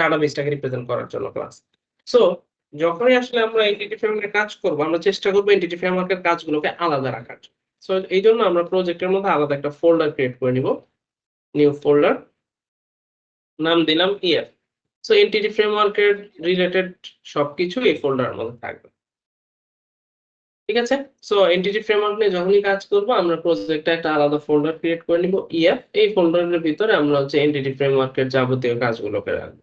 ডাটাবেসটাকে represent করার জন্য class. So যখনই আসলে আমরা এন্টিটি ফ্রেমওয়ার্কে কাজ করব, আমরা চেষ্টা করব এন্টিটি ফ্রেমওয়ার্কের কাজগুলোকে আলাদা রাখার। সো এইজন্য আমরা প্রজেক্টের মধ্যে আলাদা একটা ফোল্ডার ক্রিয়েট করে নিব। নিউ ফোল্ডার, নাম দিলাম ইএফ। সো এন্টিটি ফ্রেমওয়ার্কের রিলেটেড সবকিছু এই ফোল্ডারের মধ্যে থাকবে। ঠিক আছে? সো এন্টিটি ফ্রেমওয়ার্ক নিয়ে যখনই কাজ করব, আমরা প্রজেক্টে একটা আলাদা ফোল্ডার ক্রিয়েট করে নিব ইএফ। এই ফোল্ডারের ভিতরে আমরা হচ্ছে এন্টিটি ফ্রেমওয়ার্কের যাবতীয় কাজগুলোকে রাখবো।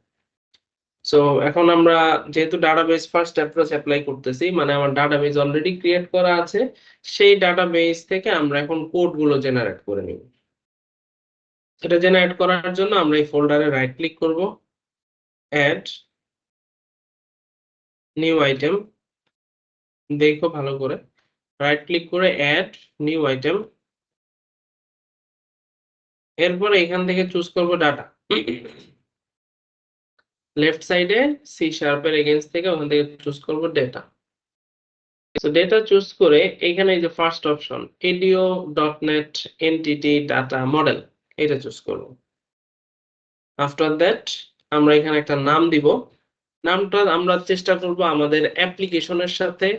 সো এখন আমরা যেহেতু ডাটাবেস ফার্স্ট অ্যাপ্রোচ এপ্লাই করতেছি, মানে আমার ডাটাবেস অলরেডি ক্রিয়েট করা আছে, সেই ডাটাবেস থেকে আমরা এখন কোড গুলো জেনারেট করে নিব। এটা জেনারেট করার জন্য আমরা এই ফোল্ডারে রাইট ক্লিক করব, অ্যাড নিউ আইটেম, দেখো ভালো করে, রাইট ক্লিক করে অ্যাড নিউ আইটেম। এরপরে এখান থেকে চুজ করব ডাটা। লেফট সাইডে সি শার্পের এগেইনস্ট থেকে ওখান থেকে চুজ করব ডেটা। সো ডেটা চুজ করে এখানে এই যে first option edu.net entity data model, এটা চুজ করব। আফটার দ্যাট আমরা এখানে একটা নাম দিব। নামটা আমরা চেষ্টা করব আমাদের অ্যাপ্লিকেশনের সাথে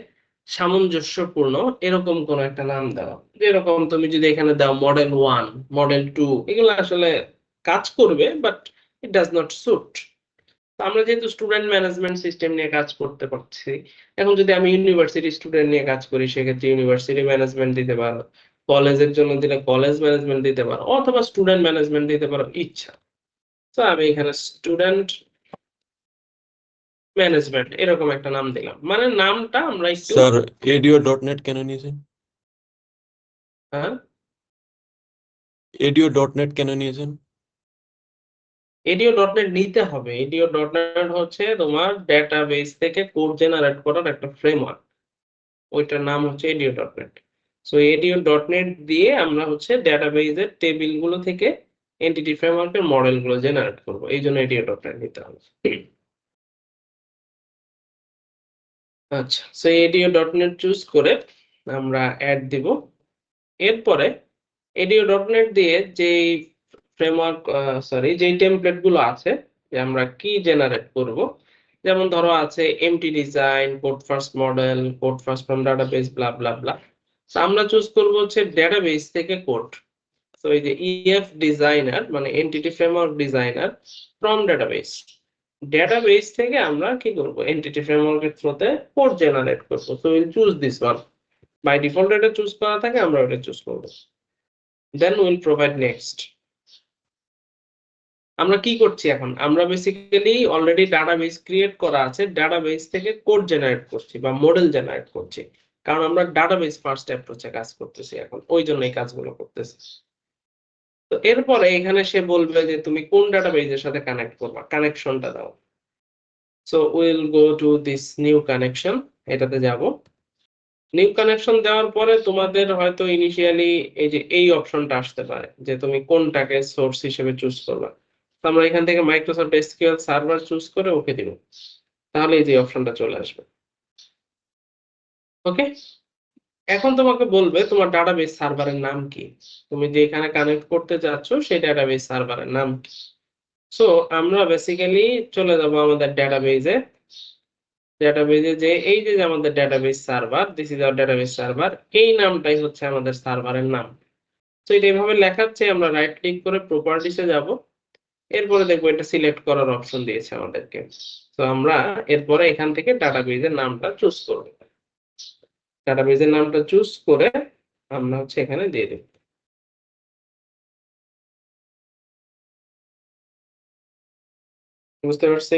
সামঞ্জস্যপূর্ণ এরকম কোন একটা নাম দেওয়া। যেরকম তুমি যদি এখানে দাও মডেল 1, মডেল 2, এগুলো আসলে কাজ করবে but it does not suit. আমরা যেহেতু স্টুডেন্ট ম্যানেজমেন্ট সিস্টেম নিয়ে কাজ করতে পারছি, এখন যদি আমি ইউনিভার্সিটি স্টুডেন্ট নিয়ে কাজ করি, সেক্ষেত্রে ইউনিভার্সিটি ম্যানেজমেন্ট দিতে পারো, কলেজের জন্য দিলে কলেজ ম্যানেজমেন্ট দিতে পারো, অথবা স্টুডেন্ট ম্যানেজমেন্ট দিতে পারো ইচ্ছা। তো আমি এখানে স্টুডেন্ট ম্যানেজমেন্ট এরকম একটা নাম দিলাম, মানে নামটা আমরা একটু স্যার edu.net কেন নিয়েছেন? হ্যাঁ edu.net কেন নিয়েছেন? edu.net নিতে হবে। edu.net হচ্ছে তোমার ডেটাবেস থেকে কোড জেনারেট করার একটা ফ্রেমওয়ার্ক, ওইটার নাম হচ্ছে edu.net। সো edu.net দিয়ে আমরা হচ্ছে ডেটাবেজের টেবিল গুলো থেকে এন্টিটি ফ্রেমওয়ার্কের মডেল গুলো জেনারেট করব, এই জন্য edu.net নিতে হবে। আচ্ছা, সো edu.net চুজ করে আমরা অ্যাড দিব। এরপরে edu.net দিয়ে যেই ফ্রেমওয়ার্ক যেই টেমপ্লেট গুলো আছে, যে আমরা কি জেনারেট করব, যেমন ধরো আছে empty design, code first model, code first from database, blah blah blah. আমরা চুজ করব হচ্ছে ডেটাবেস থেকে কোড। তো এই যে ইএফ ডিজাইনার মানে entity framework designer from database, database থেকে আমরা কি করব, এন্টিটি ফ্রেমওয়ার্কের থ্রুতে কোড জেনারেট করব। So will choose this one. By default এটা চুজ করা থাকে, আমরা এটা চুজ করব। Then will provide next. আমরা কি করছি এখন, আমরা বেসিক্যালি অলরেডি ডাটাবেস ক্রিয়েট করা আছে, ডাটাবেস থেকে কোড জেনারেট করছি বা মডেল জেনারেট করছি, কারণ আমরা ডাটাবেস ফার্স্ট অ্যাপ্রোচে কাজ করতেছি এখন, ওই জন্য এই কাজগুলো করতেছি। তো এরপরে এখানে সে বলবে যে তুমি কোন ডাটাবেসের সাথে কানেক্ট করবা, কানেকশনটা দাও। So will go to this new connection, এটাতে যাব। নিউ কানেকশন দেওয়ার পরে তোমাদের হয়তো ইনিশিয়ালি এই যে এই অপশনটা আসতে পারে যে তুমি কোনটাকে সোর্স হিসেবে চুজ করবা। তো আমরা এখান থেকে মাইক্রোসফট এসকিউএল সার্ভার চুজ করে ওকে দিব, তাহলে এই যে অপশনটা চলে আসবে। ওকে, এখন তোমাকে বলবে তোমার ডাটাবেস সার্ভারের নাম কি, তুমি যে এখানে কানেক্ট করতে যাচ্ছ সেই ডাটাবেস সার্ভারের নাম কি। সো আমরা বেসিক্যালি চলে যাব আমাদের ডেটাবেজে। ডেটাবেজে যে এই যে আমাদের database server, this is our database server, এই নামটাই হচ্ছে আমাদের সার্ভারের নাম। তো এটা এইভাবে লেখাচ্ছে, আমরা রাইট ক্লিক করে প্রপার্টিসে যাব। এরপরে দেখবো এটা সিলেক্ট করার অপশন দিয়েছে আমাদেরকে। তো আমরা এরপরে এখান থেকে ডাটাবেজের নামটা চুজ করব। ডাটাবেজের নামটা চুজ করে আমরা হচ্ছে এখানে দিয়ে দেব। বুঝতে পারছি?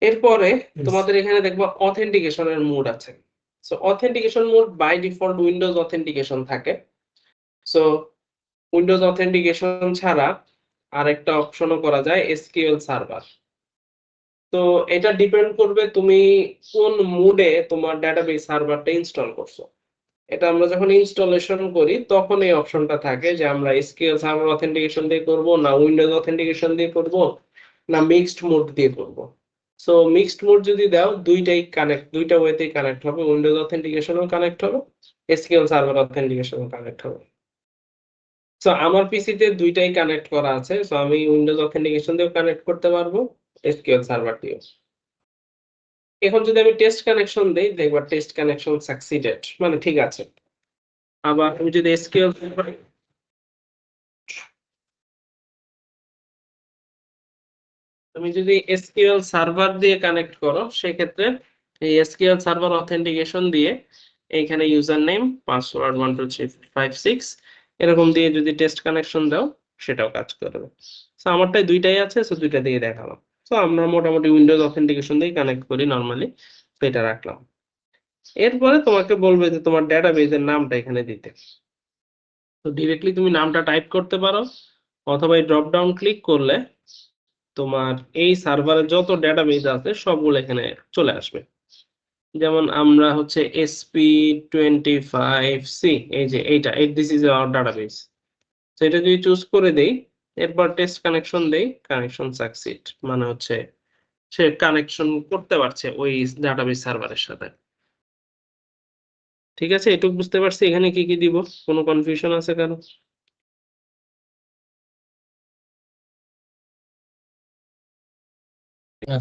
এরপরে তোমাদের এখানে দেখবো অথেন্টিকেশনের মোড আছে। So authentication mode by default Windows authentication থাকে। সো উইন্ডোজ অথেন্টিকেশন ছাড়া আরেকটা অপশনও করা যায়, এসকিউএল সার্ভার। তো এটা ডিপেন্ড করবে তুমি কোন মুডে তোমার ডেটাবেস সার্ভারটা ইনস্টল করছো। এটা আমরা যখন ইনস্টলেশন করি তখন এই অপশনটা থাকে যে আমরা এসকিউএল সার্ভার অথেন্টিকেশন দিয়ে করব, না উইন্ডোজ অথেন্টিকেশন দিয়ে করব, না মিক্সড মোড দিয়ে করব। সো মিক্সড মোড যদি দাও, দুইটাই কানেক্ট, দুইটা ওয়েতেই কানেক্ট হবে, উইন্ডোজ অথেন্টিকেশনও কানেক্ট হবে, এসকিউএল সার্ভার অথেন্টিকেশনও কানেক্ট হবে। সো আমার পিসিতে দুইটাই কানেক্ট করা আছে, সো আমি উইন্ডোজ অথেন্টিকেশন দিয়েও কানেক্ট করতে পারবো, এসকিউএল সার্ভার দিয়েও। এখন যদি আমি টেস্ট কানেকশন দেই, দেখবা টেস্ট কানেকশন সাকসিডেড, মানে ঠিক আছে। আবার আমি যদি এসকিউএল তুমি যদি এসকিউএল সার্ভার দিয়ে কানেক্ট করো, সেক্ষেত্রে এই এসকিউএল সার্ভার অথেন্টিকেশন দিয়ে এইখানে ইউজার নেম, পাসওয়ার্ড 12356 এরকম দিয়ে যদি টেস্ট কানেকশন দাও, সেটাও কাজ করবে। সো আমারটাই দুইটাই আছে, সো দুইটা দিয়ে দেখালাম। সো আমরা মোটামুটি উইন্ডোজ অথেন্টিকেশন দিয়ে কানেক্ট করি নরমালি, তো এটা রাখলাম। এরপরে তোমাকে বলবে যে তোমার ডেটাবেজের নামটা এখানে দিতে। তো ডিরেক্টলি তুমি নামটা টাইপ করতে পারো, অথবা এই ড্রপ ডাউন ক্লিক করলে তোমার এই সার্ভারে যত ডেটাবেজ আছে সবগুলো এখানে চলে আসবে। যেমন আমরা হচ্ছে SP25C, এই যে এইটা, দিস ইজ আওয়ার ডাটাবেস। তো এটা যদি চুজ করে দেই, এরপর টেস্ট কানেকশন দেই, কানেকশন সাকসিড, মানে হচ্ছে সে কানেকশন করতে পারছে ওই ডাটাবেস সার্ভারের সাথে। ঠিক আছে, এটুকু বুঝতে পারছি। এখানে কি কি দিব, কোনো কনফিউশন আছে কারো?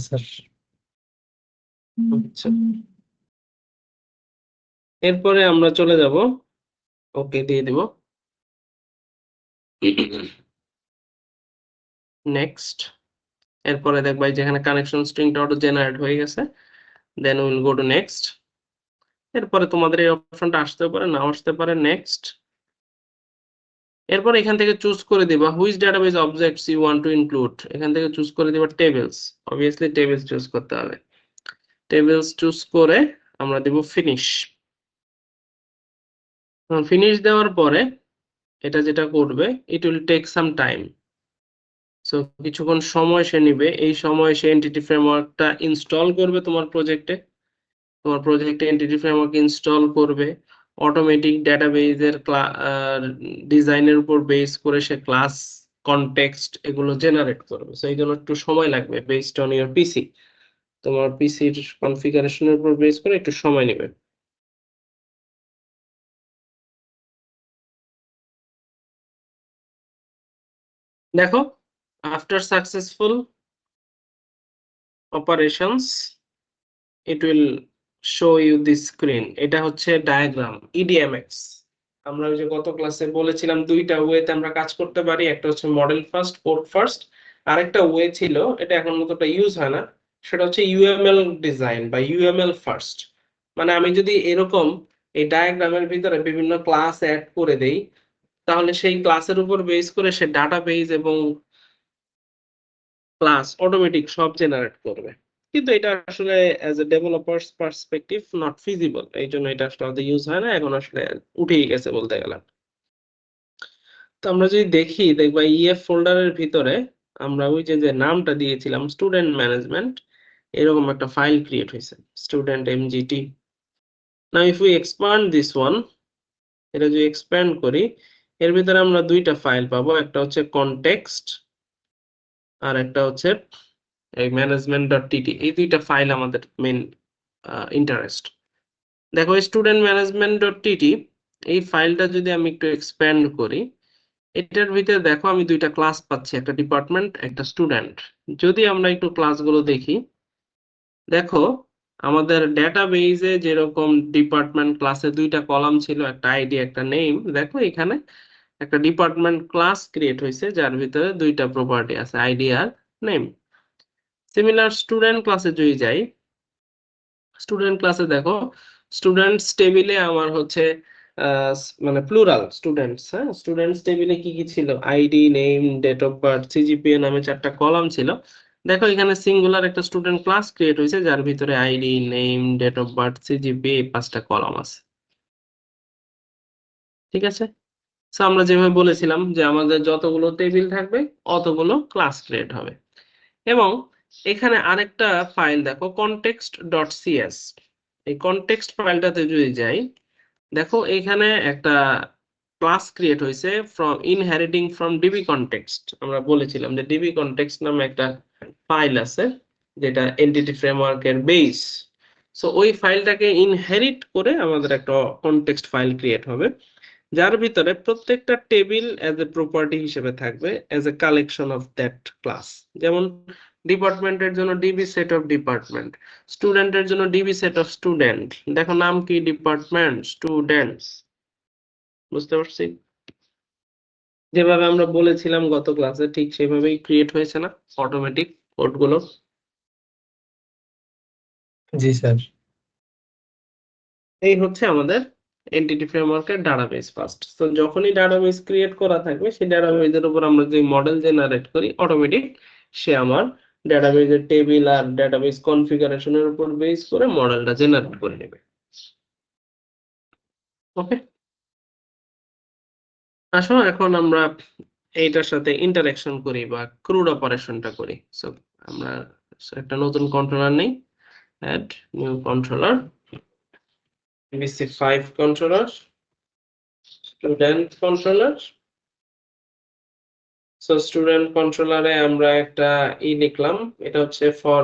স্যার আচ্ছা, এরপরে আমরা চলে যাব, ওকে দিয়ে দিব, নেক্সট। এরপরে দেখবা যেখানে কানেকশন স্ট্রিংটা অটো জেনারেট হয়ে গেছে, then will go to next. এরপরে তোমাদের এই অপশনটা আসতে পারে, না আসতে পারে, নেক্সট। এরপর এখান থেকে চুজ করে দিবা which database objects you want to include. এখান থেকে চুজ করে দিবা টেবিলস, অবভিয়াসলি টেবিলস চুজ করতে হবে। টেবিলস চুজ করে আমরা দেব ফিনিশ। ফিনিশ দেওয়ার পরে এটা যেটা করবে, it will take some time. So কিছুক্ষণ সময় সে নিবে, এই সময় সে এন্টিটি ফ্রেমওয়ার্কটা ইনস্টল করবে তোমার প্রজেক্টে। তোমার প্রজেক্টে এন্টিটি ফ্রেমওয়ার্ক ইনস্টল করবে, অটোমেটিক ডেটাবেজের ডিজাইনের উপর বেস করে সে ক্লাস, কনটেক্সট এগুলো জেনারেট করবে। সো এই জন্য একটু সময় লাগবে, বেসড অন ইউর পিসি। তোমার পিসির কনফিগারেশনের উপর বেস করে একটু সময় নেবে। দেখো, after successful operations it will show you this screen. এটা হচ্ছে ডায়াগ্রাম, ইডিএমএক্স। আমরা ওই যে গত ক্লাসে বলেছিলাম দুইটা ওয়েতে আমরা কাজ করতে পারি, একটা হচ্ছে মডেল ফার্স্ট, কোড ফার্স্ট। আরেকটা ওয়ে ছিল, এটা এখন মতটা ইউজ হয় না, সেটা হচ্ছে ইউএমএল ডিজাইন বা ইউএমএল ফার্স্ট। মানে আমি যদি এরকম এই ডায়াগ্রামের ভিতরে বিভিন্ন ক্লাস অ্যাড করে দেই, তাহলে সেই ক্লাসের উপর বেস করে সে ডাটাবেস এবং ক্লাস অটোমেটিক সব জেনারেট করবে। কিন্তু এটা আসলে as a developers perspective not feasible, এই জন্য এটা আসলে ইউজ হয় না, এখন আসলে উঠেই গেছে বলতে গেলে। তো আমরা যদি দেখি, দেখবা ইএফ ফোল্ডারের ভিতরে আমরা ওই যে নামটা দিয়েছিলাম স্টুডেন্ট ম্যানেজমেন্ট, এরকম একটা ফাইল ক্রিয়েট হয়েছে, student MGT. Now if we expand this one, এটা যদি এক্সপ্যান্ড করি, এর ভিতরে আমরা দুইটা ফাইল পাবো, একটা হচ্ছে কনটেক্সট আর একটা হচ্ছে এই ম্যানেজমেন্ট.টিটি। এই দুইটা ফাইল আমাদের মেইন ইন্টারেস্ট। দেখো স্টুডেন্ট ম্যানেজমেন্ট.টিটি, এই ফাইলটা যদি আমি একটু এক্সপ্যান্ড করি, এটার ভিতরে দেখো আমি দুইটা ক্লাস পাচ্ছি, একটা ডিপার্টমেন্ট, একটা স্টুডেন্ট। যদি আমরা একটু ক্লাসগুলো দেখি, দেখো আমাদের ডেটাবেজে যেরকম ডিপার্টমেন্ট ক্লাসে দুইটা কলাম ছিল, একটা আইডি একটা নেম, দেখো এখানে একটা ডিপার্টমেন্ট ক্লাস ক্রিয়েট হয়েছে যার ভিতরে দুইটা প্রপার্টি আছে, আইডি আর নেম। সিমিলার স্টুডেন্ট ক্লাসে যদি যাই, স্টুডেন্ট ক্লাসে দেখো স্টুডেন্টস টেবিলে আমার হচ্ছে মানে প্লুরাল স্টুডেন্টস। হ্যাঁ, স্টুডেন্টস টেবিলে কি কি ছিল, ID, name, date of birth, CGPA নামে চারটা কলাম ছিল। দেখো এখানে সিঙ্গুলার একটা স্টুডেন্ট ক্লাস ক্রিয়েট হয়েছে যার ভিতরে ID, name, date of birth, CGPA এই পাঁচটা কলাম আছে। ঠিক আছে, সো আমরা যেভাবে বলেছিলাম যে আমাদের যতগুলো টেবিল থাকবে অতগুলো ক্লাস ক্রিয়েট হবে। এবং এখানে আরেকটা ফাইল দেখো, context.cs। এই কনটেক্সট ফাইলটাতে যদি যাই, দেখো এখানে একটা ক্লাস ক্রিয়েট হয়েছে ফ্রম ইনহেরিটিং ফ্রম ডিবি কনটেক্সট। আমরা বলেছিলাম যে ডিবি কনটেক্সট নামে একটা ফাইল আছে যেটা এন্টিটি ফ্রেমওয়ার্কের বেস। সো ওই ফাইলটাকে ইনহেরিট করে আমাদের একটা কনটেক্সট ফাইল ক্রিয়েট হবে, যার ভিতরে প্রত্যেকটা টেবিল অ্যাজ এ প্রপার্টি হিসেবে থাকবে as a collection of that class. যেমন ডিপার্টমেন্টের জন্য ডিবি সেট অফ ডিপার্টমেন্ট, স্টুডেন্টের জন্য ডিবি সেট অফ স্টুডেন্ট। দেখো নাম কি, ডিপার্টমেন্ট স্টুডেন্টস। বুঝতে পারছি? যেভাবে আমরা বলেছিলাম গত ক্লাসে ঠিক সেভাবেই ক্রিয়েট হয়েছে না অটোমেটিক কোডগুলো? জি স্যার। এই হচ্ছে আমাদের এন্টিটি ফ্রেমওয়ার্কের ডাটাবেস ফার্স্ট। তো যখনই ডাটাবেস ক্রিয়েট করা থাকবে সেই ডাটাবেসের উপর আমরা যে মডেল জেনারেট করি অটোমেটিক সে আমার ডাটাবেসের টেবিল আর ডাটাবেস কনফিগারেশনের উপর বেস করে মডেলটা জেনারেট করে নেবে। ওকে, আসো এখন আমরা এইটার সাথে ইন্টারঅ্যাকশন করি বা ক্রুড অপারেশনটা করি। সো আমরা একটা নতুন কন্ট্রোলার নেই, add new controller, MVC5 controller, student controller. So student controller এ আমরা একটা লিখলাম, এটা হচ্ছে for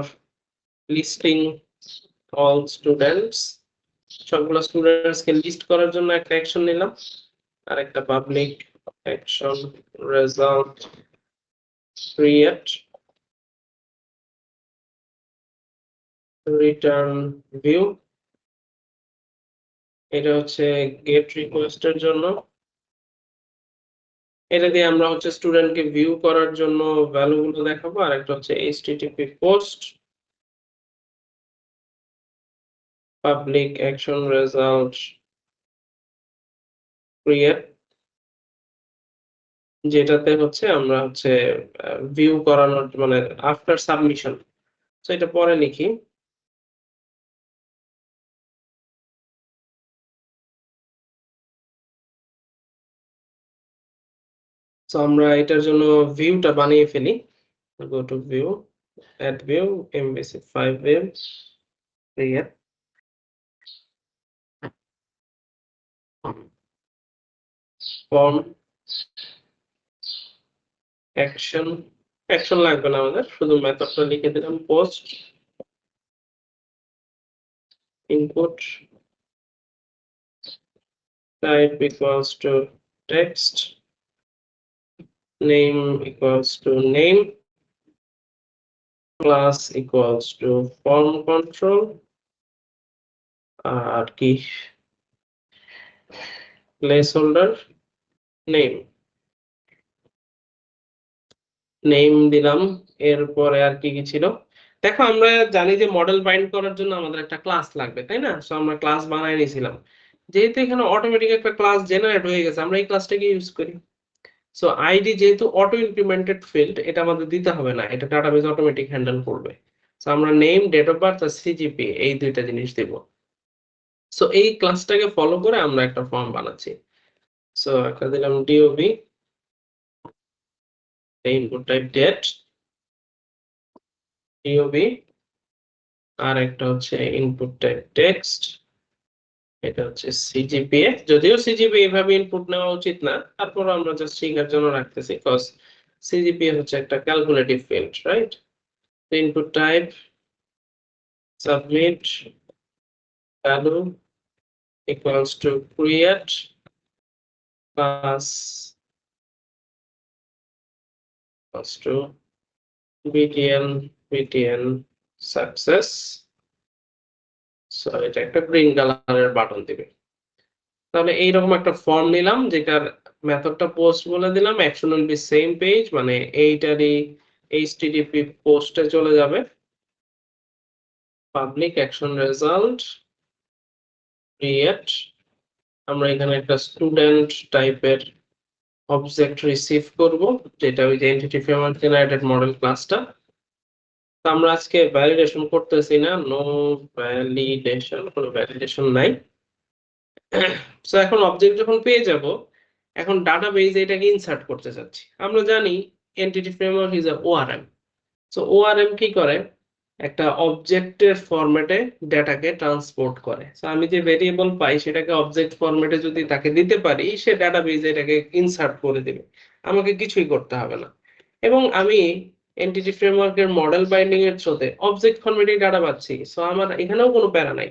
listing all students, সবগুলো স্টুডেন্টস কে লিস্ট করার জন্য একটা অ্যাকশন নিলাম, আর একটা public action result create return view, এটা হচ্ছে get request এর জন্য। এটা দিয়ে আমরা হচ্ছে স্টুডেন্টকে ভিউ করার জন্য ভ্যালু গুলো দেখাবো, আর একটা হচ্ছে http post public action result create, যেটাতে হচ্ছে আমরা হচ্ছে ভিউ করানোর মানে আফটার সাবমিশন। তো এটা পরে লিখি। তো আমরা এটার জন্য ভিউটা বানিয়ে ফেলি। go to view, add view, MVC5 view, create form action, action লাগবে না আমাদের, শুধু মেথডটা লিখে দিলাম post input type equals to text, name equals to name, class equals to form control, আর কি placeholder নেম দিলাম। এরপরে আর কি কি ছিল দেখো, আমরা জানি যে মডেল বাইন্ড করার জন্য আমাদের একটা ক্লাস লাগবে, তাই না? সো আমরা ক্লাস বানাই নিয়েছিলাম, যেহেতু এখানে অটোমেটিক একটা ক্লাস জেনারেট হয়ে গেছে আমরা এই ক্লাসটাকে ইউজ করি। সো আইডি যেহেতু অটো ইমপ্লিমেন্টেড ফিল্ড, এটা আমাদের দিতে হবে না, এটা ডাটাবেস অটোমেটিক হ্যান্ডেল করবে। সো আমরা নেম, ডেট অফ বার্থ আর সিজিপি এই দুইটা জিনিস দেব। সো এই ক্লাসটাকে ফলো করে আমরা একটা ফর্ম বানাচ্ছি। সো একটা দিলাম DOB, input type date, DOB, আর একটা হচ্ছে ইনপুট টাইপ টেক্সট, এটা হচ্ছে সিজিপিএ। যদিও সিজিপিএ এভাবে ইনপুট নেওয়া উচিত না, তারপর আমরা জাস্ট শেখার জন্য রাখতেছি, কজ সিজিপিএ হচ্ছে একটা calculative field, right? Input type submit value equals to create class equals to btn success. So এটা একটা গ্রিন কালারের বাটন দিবে। তাহলে এইরকম একটা ফর্ম নিলাম, যেটার মেথডটা পোস্ট বলে দিলাম, action will be same page, মানে এইটারই http পোস্টে চলে যাবে, পাবলিক অ্যাকশন রেজাল্ট ক্রিয়েট। আমরা এখানে একটা স্টুডেন্ট টাইপের অবজেক্ট রিসিভ করব, যেটা ওই যে এন্টিটি ফ্রেমওয়ার্ক জেনারেটেড মডেল ক্লাসটা। তো আমরা আজকে ভ্যালিডেশন করতেছি না, নো ভ্যালিডেশন, কোনো ভ্যালিডেশন নাই। সো এখন অবজেক্ট যখন পেয়ে যাব, এখন ডাটাবেসে এটাকে ইনসার্ট করতে চাচ্ছি। আমরা জানি entity framework is a ORM. So ORM কি করে, একটা অবজেক্টের ফরম্যাটে ডেটাকে ট্রান্সপোর্ট করে। সো আমি যে ভেরিয়েবল পাই সেটাকে অবজেক্ট ফরম্যাটে যদি তাকে দিতে পারি, সে ডাটাবেসে এটাকে ইনসার্ট করে দেবে, আমাকে কিছুই করতে হবে না। এবং আমি এন্টিটি ফ্রেমওয়ার্কের মডেল বাইন্ডিং এর থ্রুতে অবজেক্ট ফরম্যাটে ডাটা পাচ্ছি, সো আমার এখানেও কোনো প্যারা নাই।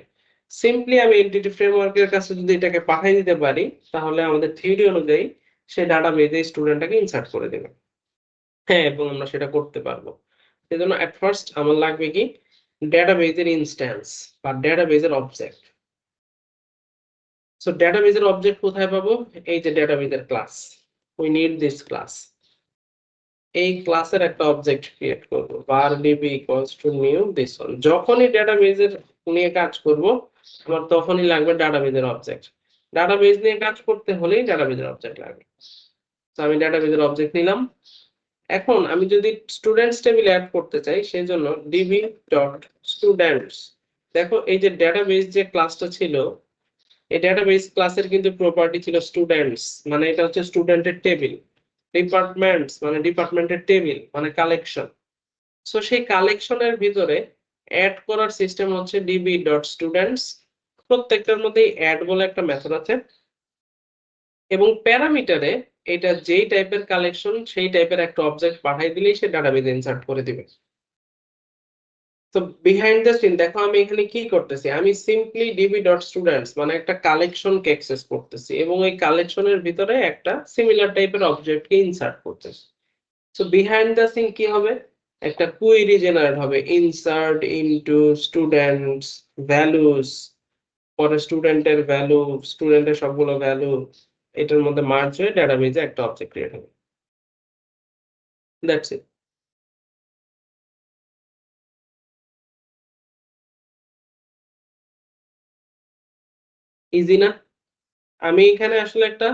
সিম্পলি আমি এন্টিটি ফ্রেমওয়ার্কের কাছে যদি এটাকে পাঠিয়ে দিতে পারি তাহলে আমাদের থিওরি অনুযায়ী সে ডাটাবেজে স্টুডেন্টটাকে ইনসার্ট করে দেবে। হ্যাঁ, এবং আমরা সেটা করতে পারবো। সেজন্য এট ফার্স্ট আমার লাগবে কি ডেটাবেজের ইনস্ট্যান্স বা ডেটাবেজের অবজেক্ট। সো ডেটাবেজের অবজেক্ট কোথায় পাবো? এই যে ডেটাবেজের class, we need this class. এই ক্লাসের একটা অবজেক্ট ক্রিয়েট করব var db equals to new this one। যখনই ডেটাবেজের নিয়ে কাজ করব আমার তখনই লাগবে ডেটাবেজের অবজেক্ট। ডেটাবেজ নিয়ে কাজ করতে হলেই ডেটাবেজের অবজেক্ট লাগবে। তো আমি ডেটাবেজের অবজেক্ট নিলাম। এখন আমি যদি স্টুডেন্টস টেবিল অ্যাড করতে চাই সেজন্য db.students। দেখো এই যে ডেটাবেজ যে ক্লাসটা ছিল এই ডেটাবেস ক্লাসের কিন্তু প্রপার্টি ছিল স্টুডেন্টস, মানে এটা হচ্ছে স্টুডেন্টের টেবিল। ডিপার্টমেন্টস মানে ডিপার্টমেন্টের টেবিল মানে কালেকশন। সো সেই কালেকশনের ভিতরে অ্যাড করার সিস্টেম হচ্ছে db.students। প্রত্যেকটার মধ্যেই অ্যাড বলে একটা মেথড আছে এবং প্যারামিটারে এটা যেই টাইপের কালেকশন সেই টাইপের একটা অবজেক্ট পাঠিয়ে দিলেই সে ডাটাবেজে ইনসার্ট করে দিবে। তো বিহাইন্ড দ্য সিন দেখো আমি এখানে কি করতেছি, আমি সিম্পলি db.students মানে একটা কালেকশনকে অ্যাক্সেস করতেছি এবং এই কালেকশনের ভিতরে একটা সিমিলার টাইপের অবজেক্টকে ইনসার্ট করতেছি। সো বিহাইন্ড দ্য সিন কি হবে, একটা কুইরি জেনারেট হবে ইনসার্ট ইনটু স্টুডেন্টস ভ্যালুস, পরে স্টুডেন্টের ভ্যালু, স্টুডেন্টের সবগুলো ভ্যালু এটার মধ্যে মার্জ হয়ে ডেটাবেজে একটা অবজেক্ট ক্রিয়েট হবে। That's it. ইজি না? আমি এখানে আসলে একটা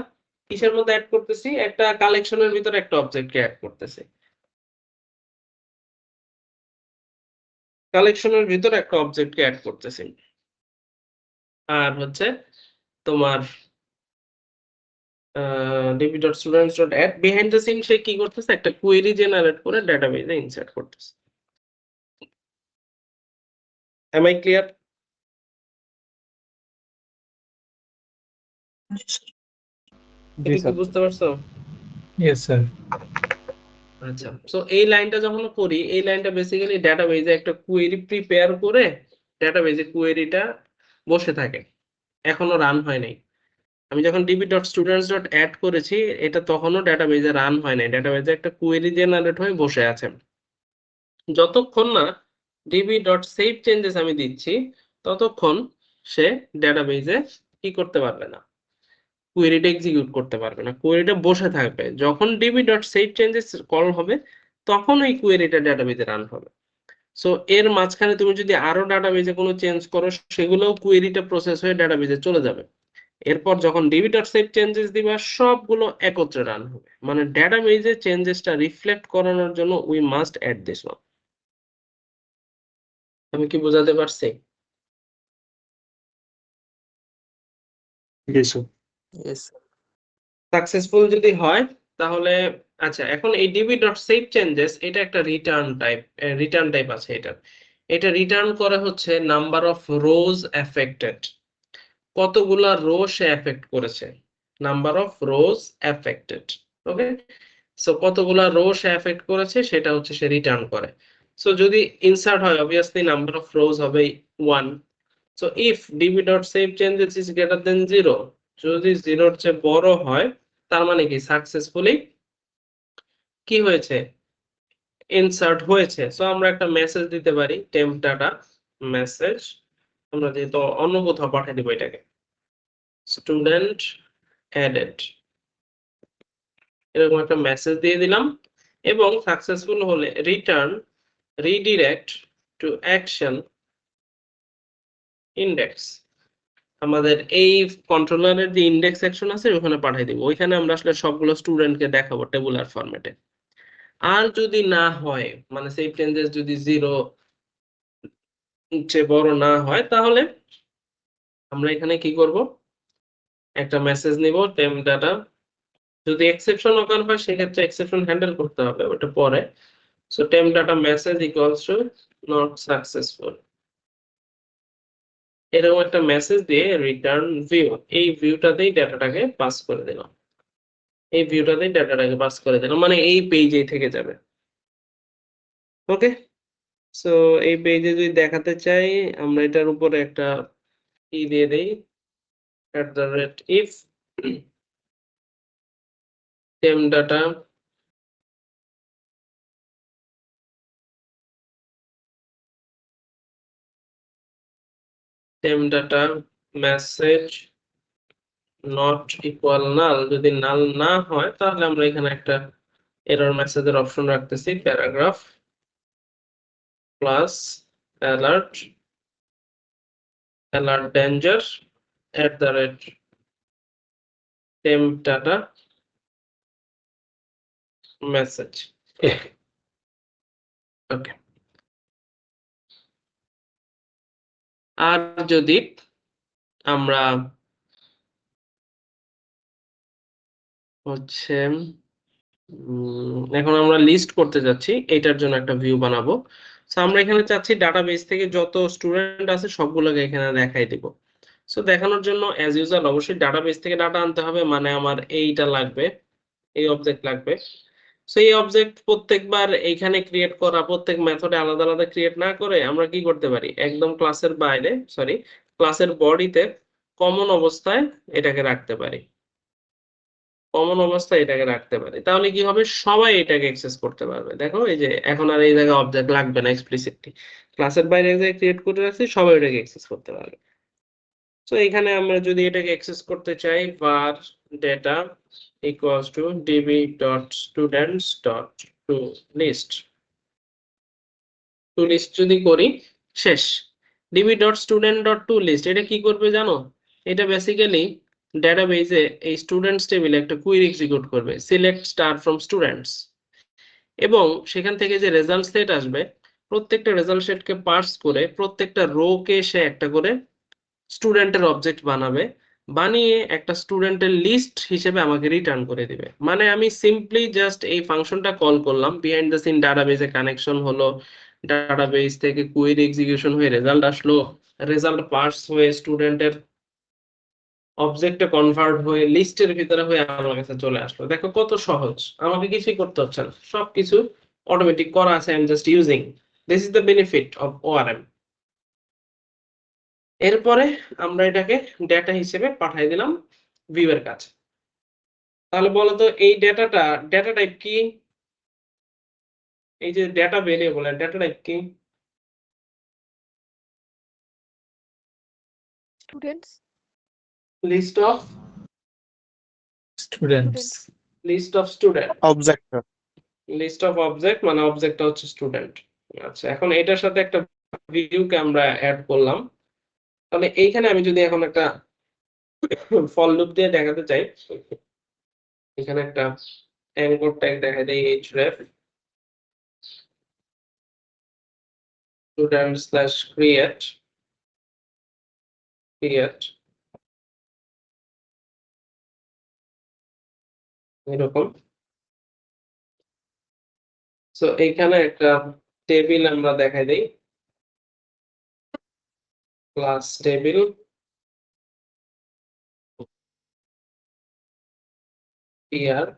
কিসের মধ্যে অ্যাড করতেছি, একটা কালেকশনের ভিতরে একটা অবজেক্টকে অ্যাড করতেছি। কালেকশনের ভিতরে একটা অবজেক্টকে অ্যাড করতেছি আর হচ্ছে তোমার db.students.add বিহাইন্ড দ্য সিন সে কি করতেছে, একটা কোয়েরি জেনারেট করে ডেটাবেজে ইনসার্ট করতেছে। Am I clear? জি এটা কি স্যার। বুঝতে পারছো? Yes sir. আচ্ছা, সো এই লাইনটা যখন করি এই লাইনটা বেসিক্যালি ডেটাবেজে একটা কোয়েরি প্রিপেয়ার করে ডেটাবেজে কোয়েরিটা বসে থাকে, এখনো রান হয় নাই। আমি যখন db.students.add করেছি এটা তখনও ডেটাবেজে রান হয় নাই, ডেটাবেজে একটা কোয়েরি জেনারেট হয়ে বসে আছে। যতক্ষণ না db.saveChanges আমি দিচ্ছি ততক্ষণ সে ডেটাবেজে কি করতে পারবে না, কোয়েরিটা এক্সিকিউট করতে পারবে না, কোয়েরিটা বসে থাকবে। যখন db.saveChanges কল হবে তখন ওই কোয়েরিটা ডেটাবেজে রান হবে। সো এর মাঝখানে তুমি যদি আরো ডাটাবেজে কোনো চেঞ্জ করো সেগুলোও কোয়েরিটা প্রসেস হয়ে ডেটাবেজে চলে যাবে। এরপর যখন db.saveChanges দিবা সবগুলো একত্রে রান হবে, মানে ডেটাবেজে চেঞ্জেসটা রিফ্লেক্ট করানোর জন্য we must add this one. আমি কি বোঝাতে পারছি? জি স্যার। Yes. সাকসেসফুল যদি হয় তাহলে আচ্ছা, এখন এই db.saveChanges এটা একটা রিটার্ন টাইপ আছে এটা। এটা রিটার্ন করে হচ্ছে নাম্বার অফ রোজ এফেক্টেড, কতগুলা রো সে এফেক্ট করেছে, number of rose affected. Okay, so কতগুলা রো সে এফেক্ট করেছে সেটা হচ্ছে সে রিটার্ন করে। সো যদি ইনসার্ট হয় অবভিয়াসলি নাম্বার অফ রোজ হবে 1। So if db.saveChanges is greater than 0, যদি 0 এর চেয়ে বড় হয় তার মানে কি সাকসেসফুলি কি হয়েছে, ইনসার্ট হয়েছে। সো আমরা একটা মেসেজ দিতে পারি টেম্প ডাটা মেসেজ, আমরা যেহেতু অন্য কোথাও পাঠিয়ে দিব এটাকে স্টুডেন্ট অ্যাডেড, এরকম একটা মেসেজ দিয়ে দিলাম এবং সাকসেসফুল হলে return redirect to action index. আমাদের এই কন্ট্রোলারের যে ইন্ডেক্স সেকশন আছে ওখানে পাঠিয়ে দিব, ওইখানে আমরা আসলে সবগুলো স্টুডেন্টকে দেখাবো টেবুলার ফরম্যাটে। আর যদি না হয় মানে SaveChanges যদি 0 চেয়ে বড় না হয় তাহলে আমরা এখানে কি করব, একটা মেসেজ নিব টেম্প ডাটা। যদি এক্সেপশন অকার হয় সেক্ষেত্রে এক্সেপশন হ্যান্ডেল করতে হবে, ওটা পরে। So temp data message equals to not successful, এরকম একটা মেসেজ দিয়ে রিটার্ন ভিউ, এই ভিউটাতেই ডাটাটাকে পাস করে দিলাম, এই ভিউটাতেই ডাটাটাকে পাস করে দিলাম, মানে এই পেজেই থেকে যাবে। ওকে, সো এই পেজে যদি দেখাতে চাই আমরা এটার উপরে একটা কি দিয়ে দেই @if temp data message not equal null, যদি নাল না হয় তাহলে আমরা এখানে একটা এরর মেসেজের অপশন রাখতেছি, paragraph plus alert danger @temp data message. ওকে, আর যদি আমরা হচ্ছে এখন আমরা লিস্ট করতে যাচ্ছি, এটার জন্য একটা ভিউ বানাবো। সো আমরা এখানে চাচ্ছি ডাটাবেস থেকে যত স্টুডেন্ট আছে সবগুলোকে এখানে দেখাই দিব। সো দেখানোর জন্য অ্যাজ ইউজুয়াল অবশ্যই ডাটাবেস থেকে ডাটা আনতে হবে, মানে আমার এইটা লাগবে, এই অবজেক্ট লাগবে। সো এই অবজেক্ট প্রত্যেকবার এইখানে ক্রিয়েট করা, প্রত্যেক মেথডে আলাদা আলাদা ক্রিয়েট না করে আমরা কি করতে পারি, একদম ক্লাসের বাইরে, সরি ক্লাসের বডিতে কমন অবস্থায় এটাকে রাখতে পারি, কমন অবস্থায় এটাকে রাখতে পারি। তাহলে কি হবে, সবাই এটাকে অ্যাক্সেস করতে পারবে। দেখো এই যে এখন আর এই জায়গায় অবজেক্ট লাগবে না, এক্সপ্লিসিটলি ক্লাসের বাইরে এক জায়গায় ক্রিয়েট করে রাখছি, সবাই এটাকে অ্যাক্সেস করতে পারবে। তো এখানে আমরা যদি এটাকে অ্যাক্সেস করতে চাই, var data equals to db.students.toList, to list যদি করি শেষ। db.student.toList এটা কি করবে জানো, এটা বেসিক্যালি ডেটাবেজে এই স্টুডেন্টস টেবিলে একটা কুইরি এক্সিকিউট করবে, সিলেক্ট স্টার ফ্রম স্টুডেন্টস, এবং সেখান থেকে যে রেজাল্ট সেট আসবে প্রত্যেকটা রেজাল্ট সেটকে পার্স করে প্রত্যেকটা রো কে সে একটা করে স্টুডেন্টের অবজেক্ট বানাবে, বানিয়ে একটা স্টুডেন্টের লিস্ট হিসেবে আমাকে রিটার্ন করে দিবে। মানে আমি সিম্পলি জাস্ট এই ফাংশনটা কল করলাম, বিহাইন্ড দ্য সিন ডাটাবেজে কানেকশন হলো, ডাটাবেস থেকে কুইরি এক্সিকিউশন হয়ে রেজাল্ট আসলো, রেজাল্ট পার্স হয়ে স্টুডেন্টের অবজেক্টে কনভার্ট হয়ে লিস্টের ভিতরে হয়ে আমার কাছে চলে আসলো। দেখো কত সহজ, আমাকে কিছুই করতে হচ্ছে না, সবকিছু অটোমেটিক করা আছে, I am just using. This is the benefit of ORM। এরপরে আমরা এটাকে ডেটা হিসেবে পাঠিয়ে দিলাম ভিউ এর কাছে। তাহলে বলো তো এই ডেটা টাইপ কি, এই যে ডেটা ভেরিয়েবল এর ডেটা টাইপ কি? Students. List of Students. List of student, object list of object, মানে অবজেক্টটা হচ্ছে স্টুডেন্ট। আচ্ছা, এখন এটার সাথে একটা ভিউকে আমরা অ্যাড করলাম। তাহলে এইখানে আমি যদি এখন একটা ফর লুপ দিয়ে দেখাতে চাই, এখানে একটা অ্যাঙ্কর ট্যাগ দেখাই দেই, href student slash create এরকম। সো এইখানে একটা টেবিল আমরা দেখাই দেই, class table here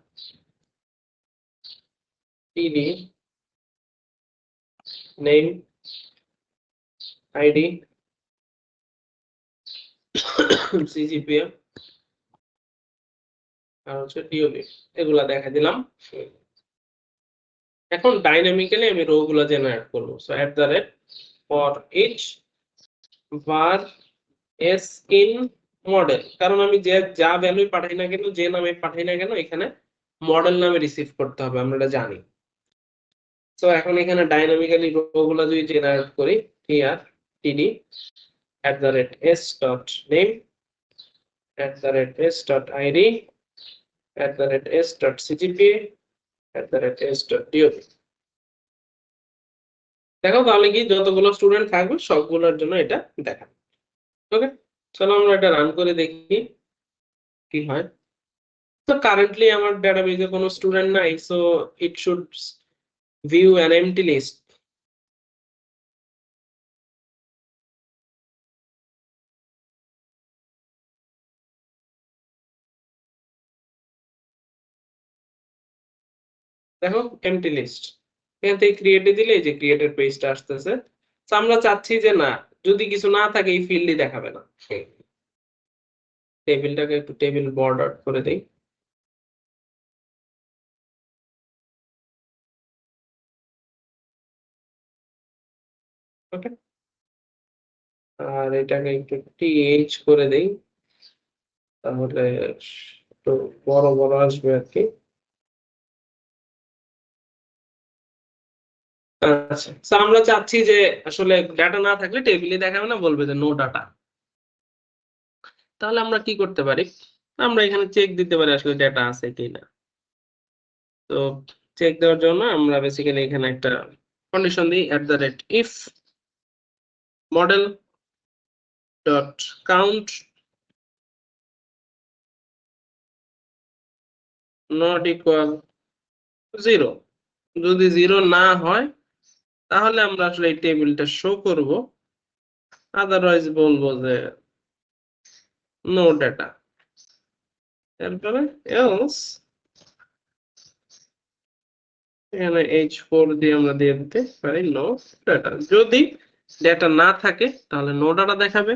td name id CGPA আর হচ্ছে DOB, এগুলা দেখাই দিলাম। এখন ডাইনামিক্যালি আমি রো গুলা জেনারেট করব। So for each var s in model, কারণ আমি যে যা ভ্যালু পাঠাই না কেন, যে নামে পাঠাই না কেন, এখানে মডেল নামে রিসিভ করতে হবে, আমরা এটা জানি। সো এখন এখানে ডাইনামিক্যালি রো গুলা যদি জেনারেট করি, here td @s.name @s.id @s.cgpa @s.dob, দেখো তাহলে কি যতগুলো স্টুডেন্ট থাকবে সবগুলোর জন্য এটা দেখা। ওকে, চলো আমরা এটা রান করে দেখি কি হয়। তো কারেন্টলি আমার ডেটাবেজে কোনো স্টুডেন্ট নাই, so it should view an empty list. দেখো এমটি লিস্ট, এখান থেকে ক্রিয়েটে দিলে এই যে ক্রিয়েটেড পেজটা আসতেছে। তো আমরা চাচ্ছি যে না, যদি কিছু না থাকে এই ফিল্ডই দেখাবে না। টেবিলটাকে একটু টেবিল বর্ডার করে দেই। ওকে, আর এটাকে একটু টিএইচ করে দেই, তাহলে একটু বড় বড় আসবে আর কি। আচ্ছা, তো আমরা চাচ্ছি যে আসলে ডাটা না থাকলে টেবিলে দেখাবে না, বলবে যে নো ডাটা। তাহলে আমরা কি করতে পারি, আমরা এখানে চেক দিতে পারি আসলে ডাটা আছে কিনা। তো চেক দেওয়ার জন্য আমরা বেসিক্যালি এখানে একটা কন্ডিশন দিই @if model dot count not equal 0। যদি 0 না হয় তাহলে আমরা আসলে এই টেবিলটা শো করব, আদারওয়াইজ বলবো যে নো ডাটা। তারপরে এলস এখানে h4 দিয়ে আমরা দিয়ে দিতে পারি নো ডাটা। যদি ডাটা না থাকে তাহলে নো ডাটা দেখাবে,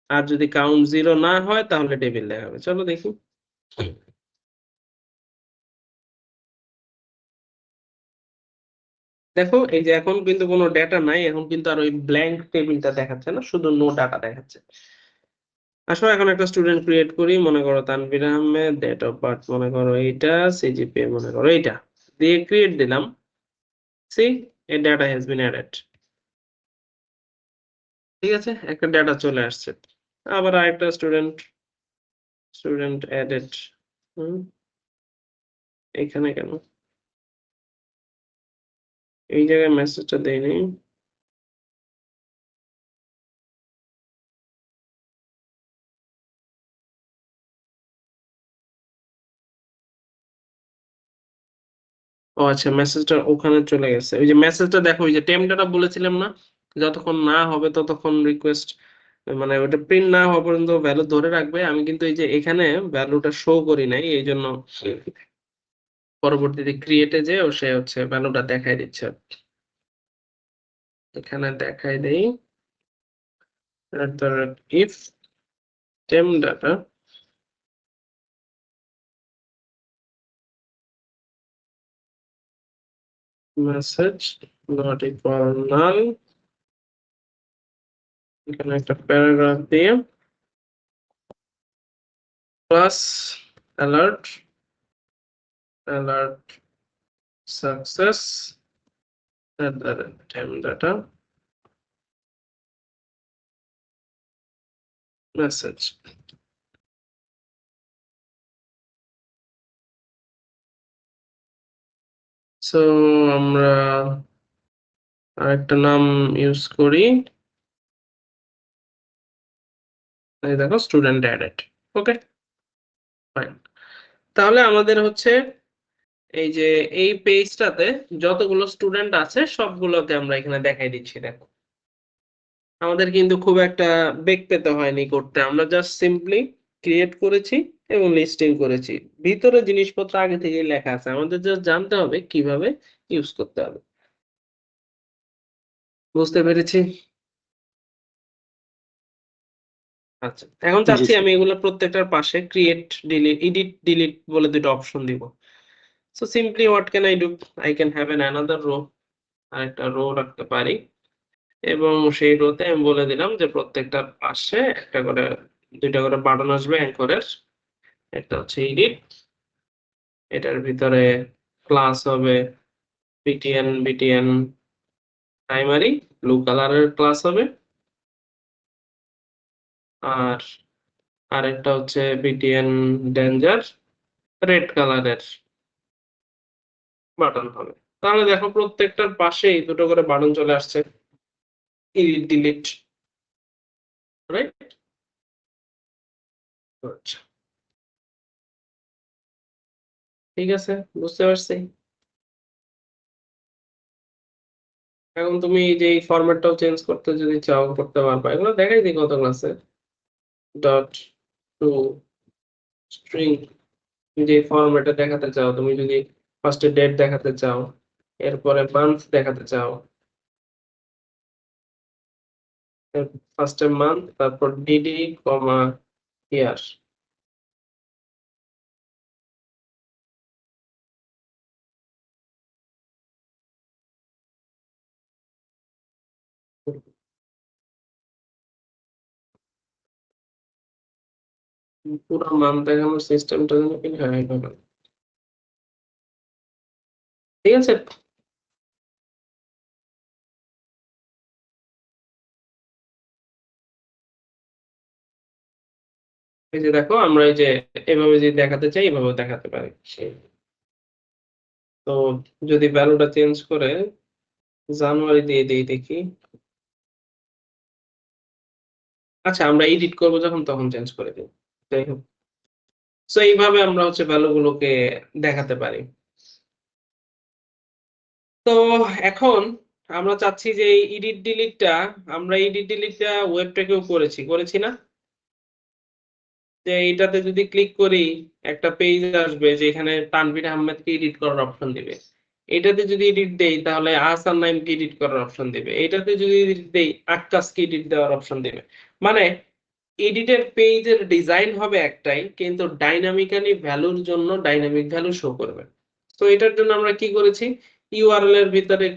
আর যদি কাউন্ট 0 না হয় তাহলে টেবিল দেখাবে। চলো দেখি। দেখো এই যে এখন কিন্তু কোনো ডেটা নাই, এখন কিন্তু আর ওই ব্ল্যাঙ্ক টেবিলটা দেখাচ্ছে না, শুধু নো ডাটা দেখাচ্ছে। আসো এখন একটা স্টুডেন্ট ক্রিয়েট করি, মনে করো Tanvir Ahmed, date of birth মনে করো এইটা, সিজিপিএ মনে করো এইটা, দিয়ে ক্রিয়েট দিলাম। See a data has been added. ঠিক আছে, একটা ডাটা চলে আসছে। আবার আরেকটা স্টুডেন্ট অ্যাডেড। এখানে কেন এই জায়গায় মেসেজটা দেয়নি? ও আচ্ছা, মেসেজটা ওখানে চলে গেছে। ওই যে মেসেজটা দেখো, ওই যে টেম ডাটা বলেছিলাম না, যতক্ষণ না হবে ততক্ষণ রিকোয়েস্ট, মানে ওটা প্রিন্ট না হওয়া পর্যন্ত ভ্যালু ধরে রাখবে। আমি কিন্তু এই যে এখানে ভ্যালুটা শো করি নাই, এই জন্য পরবর্তীতে ক্রিয়েটে যে ও সে হচ্ছে ভ্যালুটা দেখাই দিচ্ছে। এখানে দেখাই দেই ইফ টেম ডাটা মেসেজ নট ইকুয়াল নাল, এখানে একটা প্যারাগ্রাফ দিয়ে প্লাস অ্যালার্ট সাকসেস টেম ডাটা মেসেজ। সো আমরা আরেকটা নাম ইউজ করি, এই দেখো স্টুডেন্ট অ্যাডেড। Okay fine. তাহলে আমাদের হচ্ছে এই যে এই পেজটাতে যতগুলো স্টুডেন্ট আছে সবগুলোকে আমরা এখানে দেখাই দিচ্ছি। দেখো আমাদের কিন্তু খুব একটা বেগ পেতে হয়নি করতে, আমরা জাস্ট সিম্পলি ক্রিয়েট করেছি এবং লিস্টিং করেছি। ভিতরে জিনিসপত্র আগে থেকেই লেখা আছে, আমাদের জাস্ট জানতে হবে কিভাবে ইউজ করতে হবে। বুঝতে পেরেছি? আচ্ছা, এখন জি চাচ্ছি স্যার। আমি এগুলো প্রত্যেকটার পাশে ক্রিয়েট ডিলিট এডিট ডিলিট বলে দুটো অপশন দিব। So simply what can I do, I can have an another row, আরেকটা রো রাখতে পারি, এবং সেই রোতে আমি বলে দিলাম যে প্রত্যেকটার পাশে একটা করে দুইটা করে বাটন আসবে অ্যাঙ্করের। একটা হচ্ছে এডিট, এটার ভিতরে ক্লাস হবে বিটিএন প্রাইমারি, ব্লু কালারের ক্লাস হবে, আর আরেকটা হচ্ছে বিটিএন ডেঞ্জার, রেড কালারের বাটন হবে। তাহলে দেখো প্রত্যেকটার পাশেই দুটো করে বাটন চলে আসছে, এডিট ডিলিট, রাইট? আচ্ছা, ঠিক আছে, বুঝতে পারছি। এখন তুমি যে ফরম্যাটটাও চেঞ্জ করতে যদি চাও করতে পারবা, এগুলো দেখাই দিই কত ক্লাসে। ডট টু স্ট্রিং, যে ফরম্যাটে দেখাতে চাও, তুমি যদি ফার্স্টে ডেট দেখাতে চাও, এরপরে মান্থ দেখাতে চাও, ফার্স্টে মান্থ, তারপর ডিডি কমা ইয়ার। পুরো মান্থ দেখানোর সিস্টেমটা যেন কি হয় এইভাবে। ঠিক আছে, এই যে দেখো আমরা এই যে এভাবে যদি দেখাতে চাই এভাবে দেখাতে পারি। তো যদি ভ্যালুটা চেঞ্জ করে জানুয়ারি দিয়ে দিই দেখি। আচ্ছা, আমরা এডিট করবো যখন তখন চেঞ্জ করে দিই। যাই হোক, সো এইভাবে আমরা হচ্ছে ভ্যালু গুলোকে দেখাতে পারি। তো এখন আমরা চাচ্ছি যে এই এডিট ডিলিটটা, আমরা এডিট ডিলিটটা ওয়েবটাকেও করেছি না? যে এইটাতে যদি ক্লিক করি একটা পেজ আসবে যেখানে তানভীর আহমেদকে এডিট করার অপশন দিবে। এটাতে যদি এডিট দেই তাহলে আহসান নাইমকে এডিট করার অপশন দিবে। এটাতে যদি এডিট দেই আক্কাসকে এডিট দেওয়ার অপশন দিবে। মানে এডিটের পেজের ডিজাইন হবে একটাই, কিন্তু ডাইনামিক্যালি ভ্যালুর জন্য ডাইনামিক ভ্যালু শো করবে। তো এটার জন্য আমরা কি করেছি, ইউআরএল এর ভিতরে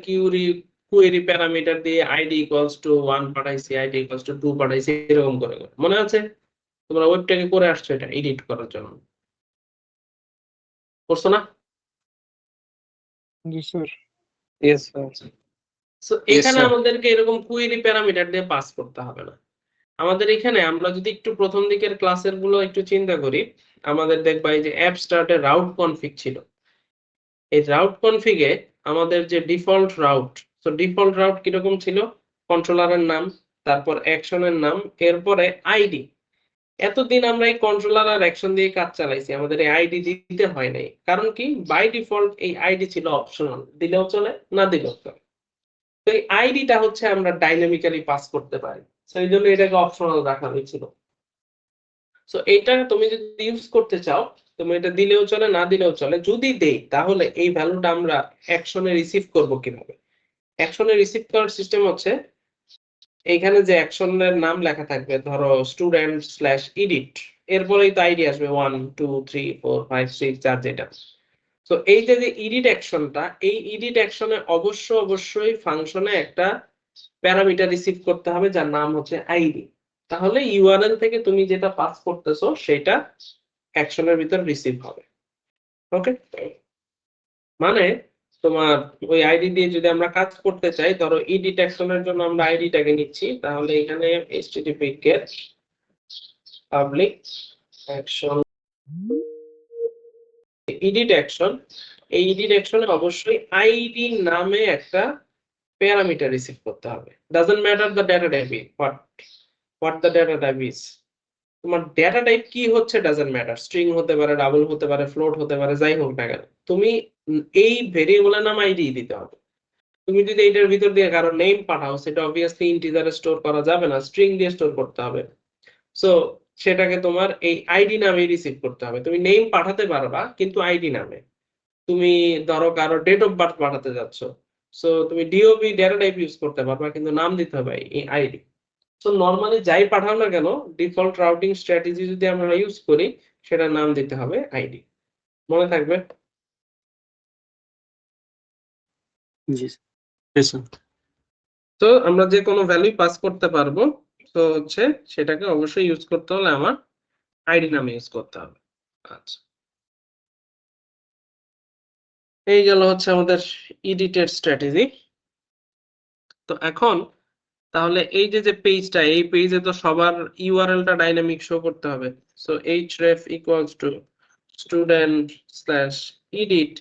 কোয়েরি প্যারামিটার দিয়ে আইডি ইকুয়ালস টু 1 পাঠাইছি, আইডি ইকুয়ালস টু 2 পাঠাইছি, এরকম করে মনে আছে? তোমরা ওয়েবটাকে করে আসছো এটা এডিট করার জন্য, করছো না? জি স্যার। Yes sir. সো এখানে আমাদেরকে এরকম কোয়েরি প্যারামিটার দিয়ে পাস করতে হবে না। আমাদের এখানে আমরা যদি একটু প্রথম দিকের ক্লাসের গুলো একটু চিন্তা করি, আমাদের দেখবা এই যে অ্যাপ স্টার্টের রাউট কনফিগ ছিল। এই রাউট কনফিগে আমাদের যে ডিফল্ট রাউট, তো ডিফল্ট রাউট কিরকম ছিল, কন্ট্রোলারের নাম, তারপর অ্যাকশনের নাম, এরপরে আইডি। এতদিন আমরা এই কন্ট্রোলার আর অ্যাকশন দিয়ে কাজ চালাইছি, আমাদের এই আইডি দিতে হয় নাই। কারণ কি, বাই ডিফল্ট এই আইডি ছিল অপশনাল, দিলেও চলে না দিলেও চলে। তো এই আইডিটা হচ্ছে আমরা ডাইনামিক্যালি পাস করতে পারি, তো এই জন্য এটাকে অপশনাল রাখা হয়েছিল। সো এইটা তুমি যদি ইউজ করতে চাও, তুমি এটা দিলেও চলে না দিলেও চলে। যদি দেই তাহলে এই ভ্যালুটা আমরা অ্যাকশনে রিসিভ করব কিভাবে? অ্যাকশনে রিসিভ করার সিস্টেম হচ্ছে এইখানে যে অ্যাকশনের নাম লেখা থাকবে, ধরো স্টুডেন্ট স্ল্যাশ এডিট, এরপরেই তো আইডি আসবে 1 2 3 4 5 6 4 যেটা। তো এই যে যে এডিট অ্যাকশনটা, এই এডিট অ্যাকশনে অবশ্যই ফাংশনে একটা প্যারামিটার রিসিভ করতে হবে যার নাম হচ্ছে আইডি। তাহলে ইউআরএল থেকে তুমি যেটা পাস করতেছো সেটা অ্যাকশনের ভিতর রিসিভ হবে। ওকে, মানে তোমার ওই আইডি দিয়ে যদি আমরা কাজ করতে চাই, ধরো এডিট অ্যাকশনের জন্য আমরা আইডিটাকে নিচ্ছি, তাহলে এখানে http get public action edit action, এই এডিট অ্যাকশনে অবশ্যই আইডি নামে একটা প্যারামিটার রিসিভ করতে হবে। Doesn't matter the data type, what the data type is, তোমার ডেটা টাইপ কি হচ্ছে ডাজন্ট ম্যাটার, স্ট্রিং হতে পারে, ডাবল হতে পারে, ফ্লোট হতে পারে, যাই হোক না কেন, তুমি এই ভেরিয়েবলের নাম আইডি দিতে হবে। তুমি যদি এটার ভিতর দিয়ে কারো নেম পাঠাও, সেটা অবভিয়াসলি ইন্টিজারে স্টোর করা যাবে না, স্ট্রিং দিয়ে স্টোর করতে হবে। সো সেটাকে তোমার এই আইডি নামে রিসিভ করতে হবে। তুমি নেম পাঠাতে পারবা কিন্তু আইডি নামে। তুমি ধরো কারো ডেট অফ বার্থ পাঠাতে যাচ্ছ, সো তুমি ডিওবি ডেটা টাইপ ইউজ করতে পারবা, কিন্তু নাম দিতে হবে এই আইডি। সো নরমালি যাই পাঠাও না কেন, ডিফল্ট রাউটিং স্ট্র্যাটেজি যদি আমরা ইউজ করি, সেটার নাম দিতে হবে আইডি। মনে থাকবে? জি স্যার। তো আমরা যে কোনো ভ্যালু পাস করতে পারবো, তো হচ্ছে সেটাকে অবশ্যই ইউজ করতে হলে আমার আইডি নামে ইউজ করতে হবে। আচ্ছা, এই গেল হচ্ছে আমাদের এডিটেড স্ট্র্যাটেজি। তো এখন তাহলে এই যে যে পেজটা, এই পেজে তো সবার ইউআরএলটা ডাইনামিক শো করতে হবে। So href equals to student slash edit,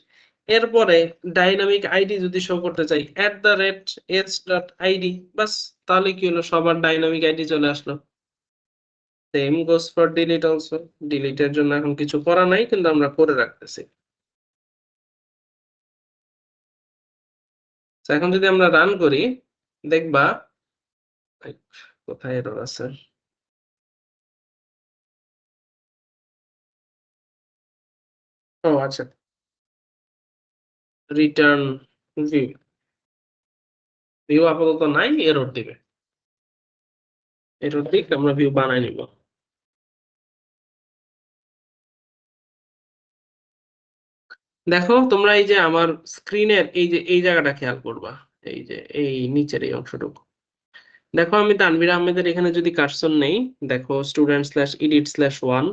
এরপরে ডাইনামিক আইডি যদি শো করতে চাই @s.id, বাস, তাহলে কি হলো, সবার ডাইনামিক আইডি চলে আসলো। Same goes for delete also, ডিলিটের জন্য এখন কিছু করা নাই, কিন্তু আমরা করে রাখতেছি। তো এখন যদি আমরা রান করি, দেখবা কোথায় এরর আছে। ও আচ্ছা, রিটার্ন ভিউ, ভিউ আপাতত নাই, এরর দিবে। এরর দিক আমরা ভিউ বানাই নিব। দেখো তোমরা এই যে আমার স্ক্রিনের এই যে এই জায়গাটা খেয়াল করবা, এই যে এই নিচের এই অংশটুকু। দেখো আমি তানভীর আহমেদের এখানে যদি কার্সর নেই, দেখো স্টুডেন্ট স্ল্যাশ এডিট স্ল্যাশ 1,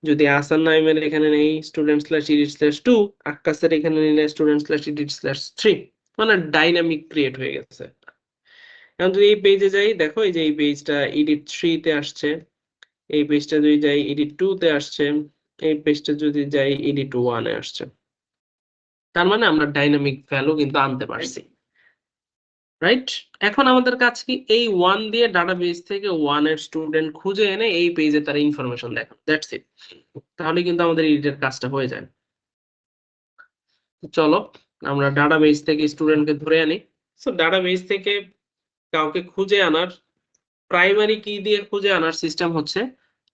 যদি আহসান নাইমের এখানে নেই স্টুডেন্ট স্ল্যাশ এডিট স্ল্যাশ 2, আক্কাসের এখানে নিলে স্টুডেন্ট স্ল্যাশ এডিট স্ল্যাশ 3, মানে ডাইনামিক ক্রিয়েট হয়ে গেছে। এখন যদি এই পেজে যাই, দেখো এই যে এই পেজটা এডিট 3 তে আসছে, এই পেজটা যদি যাই এডিট 2 তে আসছে, এই পেজটা যদি যাই এডিট 1 এ আসছে। তার মানে আমরা ডাইনামিক ভ্যালু কিন্তু আনতে পারছি, রাইট? এখন আমাদের কাজ কি, এই 1 দিয়ে ডাটাবেস থেকে 1 এর স্টুডেন্ট খুঁজে এনে এই পেজে তার ইনফরমেশন দেখানো, দ্যাটস ইট। তাহলে কিন্তু আমাদের এডিটের কাজটা হয়ে যায়। চলো আমরা ডাটাবেস থেকে স্টুডেন্টকে ধরে আনি। সো ডাটাবেস থেকে কাউকে খুঁজে আনার প্রাইমারি কি দিয়ে খুঁজে আনার সিস্টেম হচ্ছে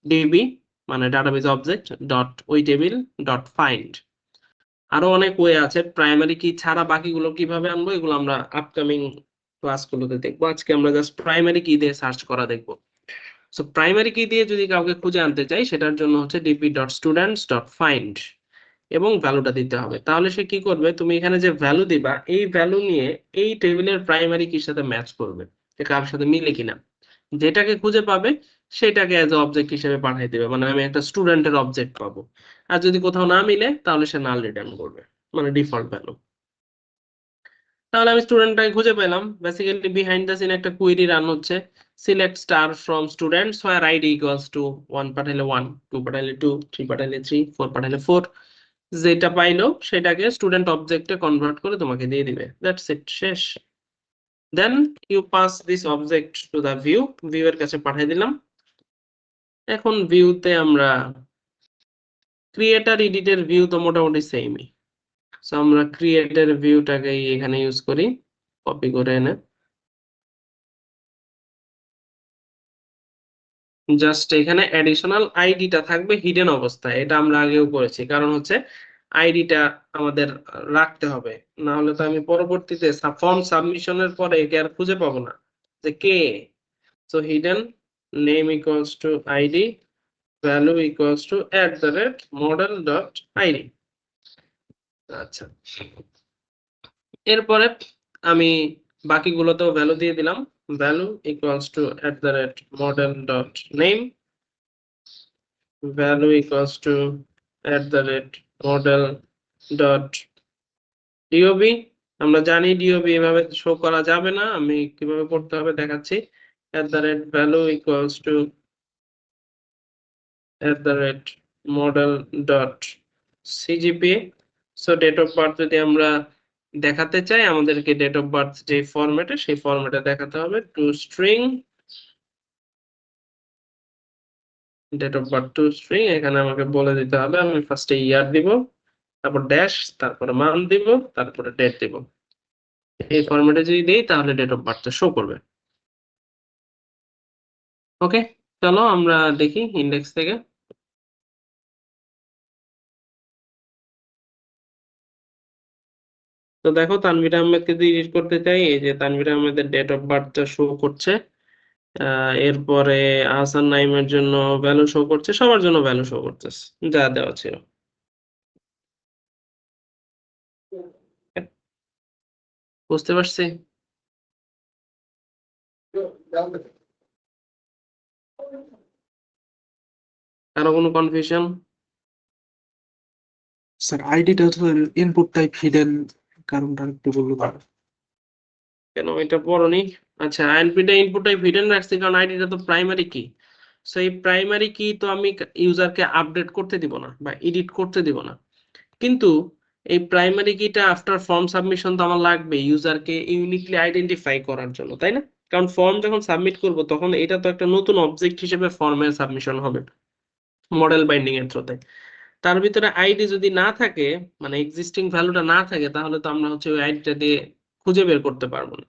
ডিবি, মানে ডাটাবেস অবজেক্ট ডট ওই টেবিল ডট ফাইন্ড। আরো অনেক ওয়ে আছে, প্রাইমারি কি ছাড়া বাকিগুলো কিভাবে আনবো এগুলো আমরা আপকামিং ক্লাসগুলোতে দেখবো। আজকে আমরা জাস্ট প্রাইমারি কি দিয়ে সার্চ করা দেখবো। সো প্রাইমারি কি দিয়ে যদি কাউকে খুঁজে আনতে চাই, সেটার জন্য হচ্ছে DP dot students dot find এবং ভ্যালুটা দিতে হবে। তাহলে সে কি করবে, তুমি এখানে যে ভ্যালু দিবা এই ভ্যালু নিয়ে এই টেবিলের প্রাইমারি কির সাথে ম্যাচ করবে, যে কার সাথে মিলে কিনা। যেটাকে খুঁজে পাবে সেটাকে অ্যাজ অবজেক্ট হিসেবে পাঠিয়ে দিবে, মানে আমি একটা স্টুডেন্টের অবজেক্ট পাবো। আর যদি কোথাও না মিলে তাহলে সে নাল রিটার্ন করবে, মানে ডিফল্ট ভ্যালু। তাহলে আমি স্টুডেন্টটাকে খুঁজে পেলাম। বেসিক্যালি বিহাইন্ড দ্য সিন একটা কুইরি রান হচ্ছে, select star from students where ID equals to 1 পাঠাইলে 1, 2 পাঠাইলে 2, 3 পাঠাইলে 3, 4 পাঠাইলে 4। যেটা পাইলো সেটাকে স্টুডেন্ট অবজেক্টে কনভার্ট করে তোমাকে দিয়ে দিবে, দ্যাটস ইট, শেষ। Then you pass this object to the view, view এর কাছে পাঠিয়ে দিলাম। এখন ভিউতে আমরা ক্রিয়েটার এডিটের ভিউ তো মোটামুটি সেমই, সো আমরা ক্রিয়েটার ভিউটাকে এখানে ইউজ করি, কপি করে এনে জাস্ট এখানে অ্যাডিশনাল আইডিটা থাকবে হিডেন অবস্থায়। এটা আমরা আগেও করেছি, কারণ হচ্ছে আইডিটা আমাদের রাখতে হবে, না হলে তো আমি পরবর্তীতে ফর্ম সাবমিশনের পরে একে আর খুঁজে পাবো না যে কে। So hidden name equals to ID, value equals to @model.id। আচ্ছা, এরপরে আমি বাকিগুলোতেও ভ্যালু দিয়ে দিলাম, value equals to @model.name, value equals to @model.dob। আমরা জানি ডিওবি এভাবে শো করা যাবে না, আমি কিভাবে করতে হবে দেখাচ্ছি। @value equals to @model.cgpa। So date of birth যদি আমরা দেখাতে চাই, আমাদেরকে ডেট অফ বার্থ যে ফরম্যাটে সেই ফরম্যাটে দেখাতে হবে, to string date of birth to string. এখানে আমাকে বলে দিতে হবে, আমি ফার্স্টে ইয়ার দিব, তারপর ড্যাশ, তারপরে মান দিব, তারপরে ডেট দিব। এই ফরম্যাটে যদি দেই তাহলে ডেট অফ বার্থ শো করবে। ওকে, চলো আমরা দেখি ইন্ডেক্স থেকে। তো দেখো তানভীর আহমেদকে যদি এডিট করতে চাই, এই যে তানভীর আহমেদের ডেট অফ বার্থটা শো করছে। এরপরে আহসান নাইমের জন্য ভ্যালু শো করছে, সবার জন্য ভ্যালু শো করতেছে যা দেওয়া ছিল। বুঝতে পারছি? কারো কোনো কনফিউশন? স্যার আইডিটা তো ইনপুট টাইপ হিডেন, কারণটা একটু বললো তাহলে। কেন এটা পড়নি? আচ্ছা, আইএনপিটা ইনপুট টাইপ হিডেন রাখছি কারণ আইডিটা তো প্রাইমারি কি। সো এই প্রাইমারি কি তো আমি ইউজারকে আপডেট করতে দিব না বা এডিট করতে দিব না, কিন্তু এই প্রাইমারি কিটা আফটার ফর্ম সাবমিশন তো আমার লাগবে ইউজারকে ইউনিকলি আইডেন্টিফাই করার জন্য, তাই না? কারণ ফর্ম যখন সাবমিট করব তখন এটা তো একটা নতুন অবজেক্ট হিসেবে ফর্মে সাবমিশন হবে মডেল বাইন্ডিং এর থ্রুতে। তার ভিতরে আইডি যদি না থাকে, মানে এক্সিস্টিং ভ্যালুটা না থাকে, তাহলে তো আমরা হচ্ছে ওই আইডিটা দিয়ে খুঁজে বের করতে পারবো না।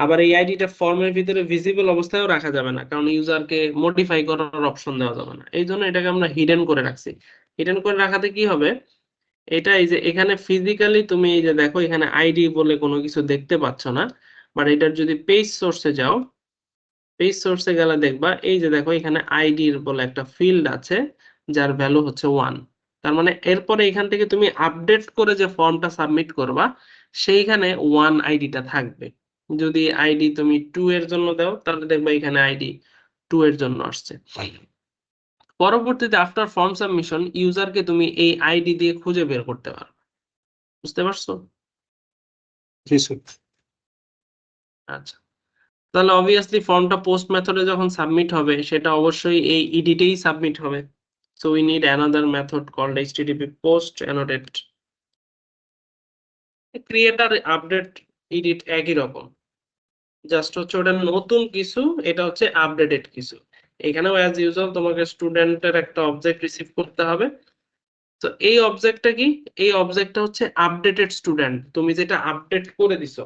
আবার এই আইডিটা ফর্মের ভিতরে ভিজিবল অবস্থায়ও রাখা যাবে না, কারণ ইউজারকে মডিফাই করার অপশন দেওয়া যাবে না। এই জন্য এটাকে আমরা হিডেন করে রাখছি। হিডেন করে রাখাতে কি হবে, এটা এই যে এখানে ফিজিক্যালি তুমি এই যে দেখো এখানে আইডি বলে কোনো কিছু দেখতে পাচ্ছ না, বাট এটার যদি পেজ সোর্সে যাও, পেজ সোর্সে গেলে দেখবা এই যে দেখো এখানে আইডির বলে একটা ফিল্ড আছে যার ভ্যালু হচ্ছে 1। তার মানে এরপরে এখান থেকে তুমি আপডেট করে যে ফর্মটা সাবমিট করবা সেইখানে 1 আইডিটা থাকবে। যদি আইডি তুমি 2 এর জন্য দাও তাহলে দেখবা এখানে আইডি 2 এর জন্য আসছে। পরবর্তীতে আফটার ফর্ম সাবমিশন ইউজারকে তুমি এই আইডি দিয়ে খুঁজে বের করতে পারো। বুঝতে পারছো? জি স্যার। আচ্ছা, তাহলে অবভিয়াসলি ফর্মটা পোস্ট মেথডে যখন সাবমিট হবে সেটা অবশ্যই এই ইডিটেই সাবমিট হবে। So we need another method called http post annotate। Create or update edit একই রকম, জাস্ট হচ্ছে ওটা নতুন কিছু, এটা হচ্ছে আপডেটেড কিছু। এখানেও অ্যাজ ইউজুয়াল তোমাকে স্টুডেন্টের একটা অবজেক্ট রিসিভ করতে হবে। তো এই অবজেক্টটা কি? এই অবজেক্টটা হচ্ছে আপডেটেড স্টুডেন্ট, তুমি যেটা আপডেট করে দিছো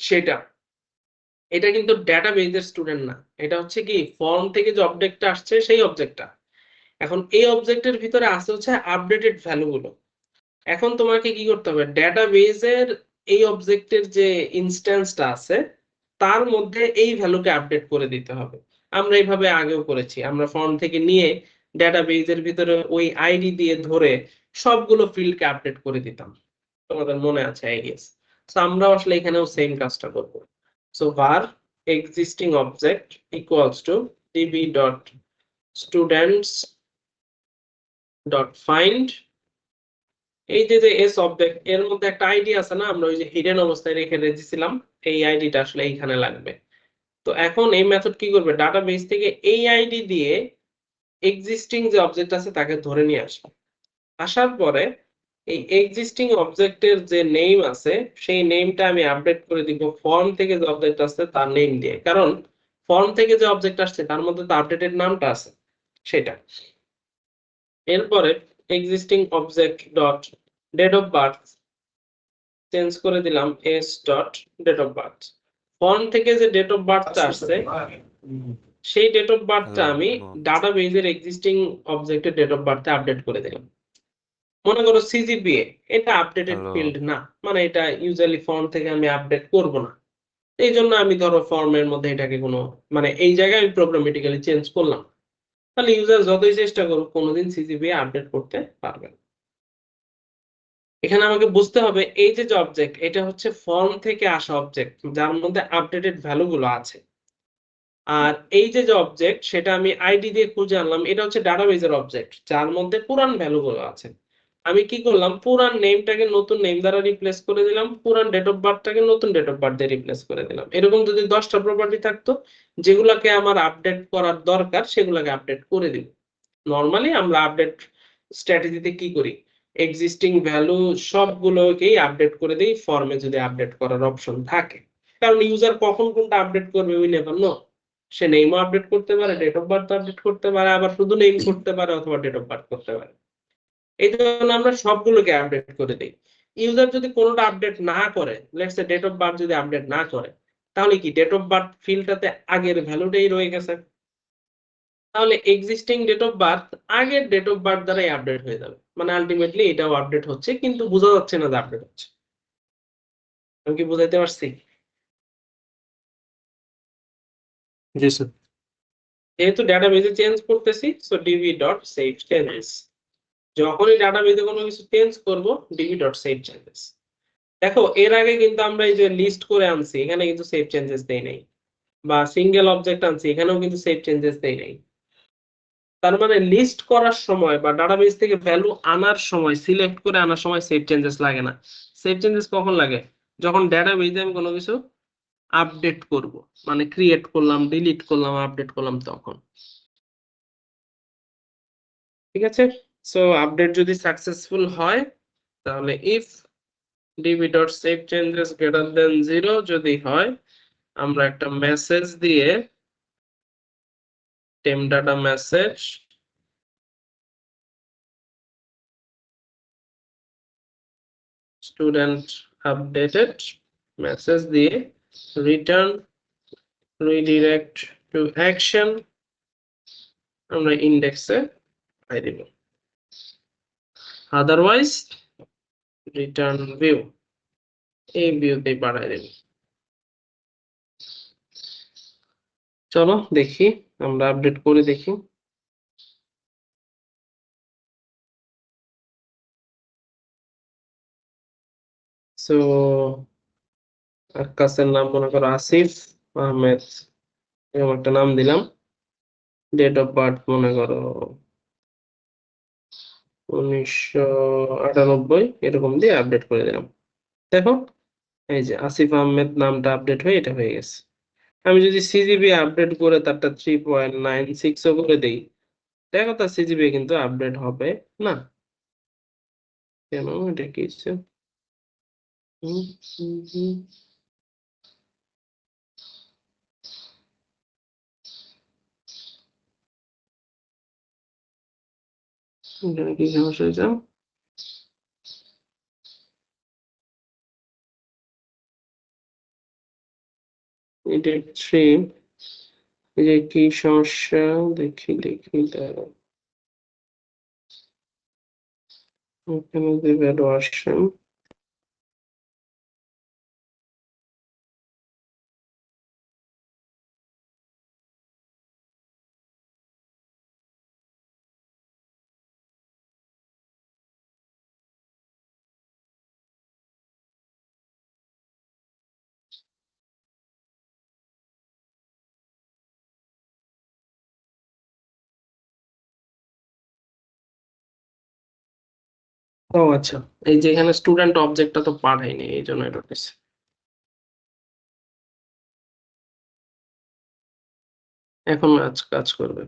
সেটা। এটা কিন্তু ডেটাবেজের স্টুডেন্ট না, এটা হচ্ছে কি ফর্ম থেকে যে অবজেক্টটা আসছে সেই অবজেক্টটা। এখন এই অবজেক্টের ভিতরে আছে হচ্ছে আপডেটেড ভ্যালুগুলো। এখন তোমাকে কি করতে হবে, ডেটাবেজের এই অবজেক্টের যে ইনস্ট্যান্সটা আছে তার মধ্যে এই ভ্যালুকে আপডেট করে দিতে হবে। আমরা এইভাবে আগেও করেছি, আমরা ফর্ম থেকে নিয়ে ডেটাবেজের ভিতরে ওই আইডি দিয়ে ধরে সবগুলো ফিল্ডকে আপডেট করে দিতাম। তোমাদের মনে আছে আই গেস। সো আমরা আসলে এখানেও সেম কাজটা করব। So var existing object equals to db.students.find। এই যে যে এস অবজেক্ট এর মধ্যে একটা আইডি আছে না, আমরা ওই যে হিডেন অবস্থায় রেখে রেখেছিলাম, এই আইডিটা আসলে এইখানে লাগবে। তো এখন এই মেথড কি করবে, ডাটাবেস থেকে এই আইডি দিয়ে এক্সিস্টিং যে অবজেক্ট আছে তাকে ধরে নিয়ে আসবে। আসার পরে এই এক্সিস্টিং অবজেক্টের যে নেম আছে সেই নেমটা আমি আপডেট করে দিব ফর্ম থেকে যে অবজেক্ট আসছে তার নেম দিয়ে, কারণ ফর্ম থেকে যে অবজেক্ট আসছে তার মধ্যে তো আপডেটেড নামটা আছে সেটা। এরপরে existing object dot date of birth change করে দিলাম S dot date of birth. Form থেকে যে ডেট অফ বার্থটা আসছে সেই ডেট অফ বার্থটা আমি ডাটাবেজের এক্সিস্টিং অবজেক্টের ডেট অফ বার্থে আপডেট করে দিলাম। মনে করো সিজিপিএ, এটা আপডেটেড ফিল্ড না, মানে এটা ইউজুয়ালি ফর্ম থেকে আমি আপডেট করব না। এই জন্য আমি ধরো ফর্মের মধ্যে এটাকে কোনো মানে এই জায়গায় আমি প্রোগ্রামেটিক্যালি চেঞ্জ করলাম। তাহলে ইউজার যতই চেষ্টা করুক কোনোদিন সিজিপিএ আপডেট করতে পারবে না। এখানে আমাকে বুঝতে হবে এই যে অবজেক্ট এটা হচ্ছে ফর্ম থেকে আসা অবজেক্ট যার মধ্যে আপডেটেড ভ্যালুগুলো আছে। আর এই যে অবজেক্ট সেটা আমি আইডি দিয়ে খুঁজে আনলাম, এটা হচ্ছে ডাটাবেজের অবজেক্ট যার মধ্যে পুরান ভ্যালুগুলো আছে। আমি কি করলাম, পুরান নেমটাকে নতুন নেম দ্বারা রিপ্লেস করে দিলাম, পুরান ডেট অফ বার্থটাকে নতুন ডেট অফ বার্থ দিয়ে রিপ্লেস করে দিলাম। এরকম যদি 10টা প্রপার্টি থাকতো যেগুলোকে আমার আপডেট করার দরকার সেগুলোকে আপডেট করে দিব। নরমালি আমরা আপডেট স্ট্র্যাটেজিতে কি করি, এক্সিস্টিং ভ্যালু সবগুলোকেই আপডেট করে দেই ফর্মে যদি আপডেট করার অপশন থাকে। কারণ ইউজার কখন কোনটা আপডেট করবে উই নেভার নো। সে নেমও আপডেট করতে পারে, ডেট অফ বার্থ আপডেট করতে পারে, আবার শুধু নেম করতে পারে অথবা ডেট অফ বার্থ করতে পারে। এই জন্য আমরা সবগুলোকে আপডেট করে দেই। ইউজার যদি কোনোটা আপডেট না করে, let's say date of birth যদি আপডেট না করে, তাহলে কি ডেট অফ বার্থ ফিল্ডটাতে আগের ভ্যালুটাই রয়ে গেছে। তাহলে এক্সিস্টিং ডেট অফ বার্থ আগের ডেট অফ বার্থ দ্বারাই আপডেট হয়ে যাবে, মানে আলটিমেটলি এটাও আপডেট হচ্ছে কিন্তু বোঝা যাচ্ছে না যে আপডেট হচ্ছে। আমি কি বুঝাইতে পারছি? জি স্যার। যেহেতু ডাটাবেজে চেঞ্জ করতেছি সো db.save changes, যখনই ডাটাবেজে কোনো কিছু চেঞ্জ করব db.save changes। দেখো এর আগে কিন্তু আমরা এই যে লিস্ট করে আনছি এখানে কিন্তু সেভ চেঞ্জেস দেই নাই, বা সিঙ্গেল অবজেক্ট আনছি এখানেও কিন্তু সেভ চেঞ্জেস দেই নাই। তার মানে লিস্ট করার সময় বা ডাটাবেস থেকে ভ্যালু আনার সময়, সিলেক্ট করে আনার সময় সেভ চেঞ্জেস লাগে না। সেভ চেঞ্জেস কখন লাগে, যখন ডাটাবেসে আমি কোনো কিছু আপডেট করব, মানে ক্রিয়েট করলাম, ডিলিট করলাম, আপডেট করলাম তখন। ঠিক আছে, সো আপডেট যদি সাকসেসফুল হয় তাহলে ইফ db.savechanges greater than 0 যদি হয় আমরা একটা মেসেজ দিয়ে টেম data message student updated message দিয়ে রিটার্ন রিডিরেক্ট টু অ্যাকশন আমরা ইন্ডেক্সে পাই দিব, আদারওয়াইজ রিটার্ন ভিউ, এই ভিউতে পাঠাই দেব। চলো দেখি, আমরা আপডেট করে দেখি। সো আক্কাসের নাম মনে করো আসিফ আহমেদ, এরকম একটা নাম দিলাম। ডেট অফ বার্থ মনে করো 1998, এরকম দিয়ে আপডেট করে দিলাম। দেখো এই যে আসিফ আহমেদ নামটা আপডেট হয়ে এটা হয়ে গেছে। আমি যদি সিজিবি আপডেট করে তারটা 3.96 ও করে দেই, দেখো তার সিজিবি কিন্তু আপডেট হবে না। কেন, এটা কি হচ্ছে? হুম, হুম, হুম। এখানে কি সমস্যা হয়েছে? এটা 3, এই যে কি সমস্যা, দেখি দেখি দাঁড়াও। এখানে যে ভ্যালু আসছে, ও আচ্ছা, এই যে এখানে স্টুডেন্ট অবজেক্টটা তো পাঠাইনি, এই জন্য এটা হচ্ছে। এখন আজ কাজ করবে।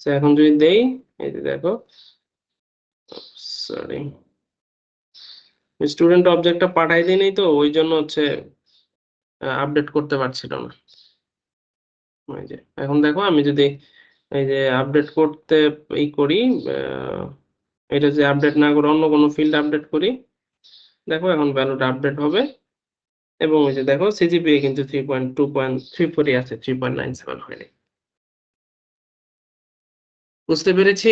তো এখন যদি দেই, এই যে দেখো, সরি, স্টুডেন্ট অবজেক্টটা পাঠাই দিইনি তো ওই জন্য হচ্ছে আপডেট করতে পারছিল না। এই যে এখন দেখো আমি যদি এই যে আপডেট করতে এই করি, আহ, এটা যে আপডেট না করে অন্য কোনো ফিল্ড আপডেট করি, দেখো এখন ভ্যালুটা আপডেট হবে। এবং এই যে দেখো সিজিপিএ কিন্তু 3.2.34 আছে, 3.97 হয়নি। বুঝতে পেরেছি।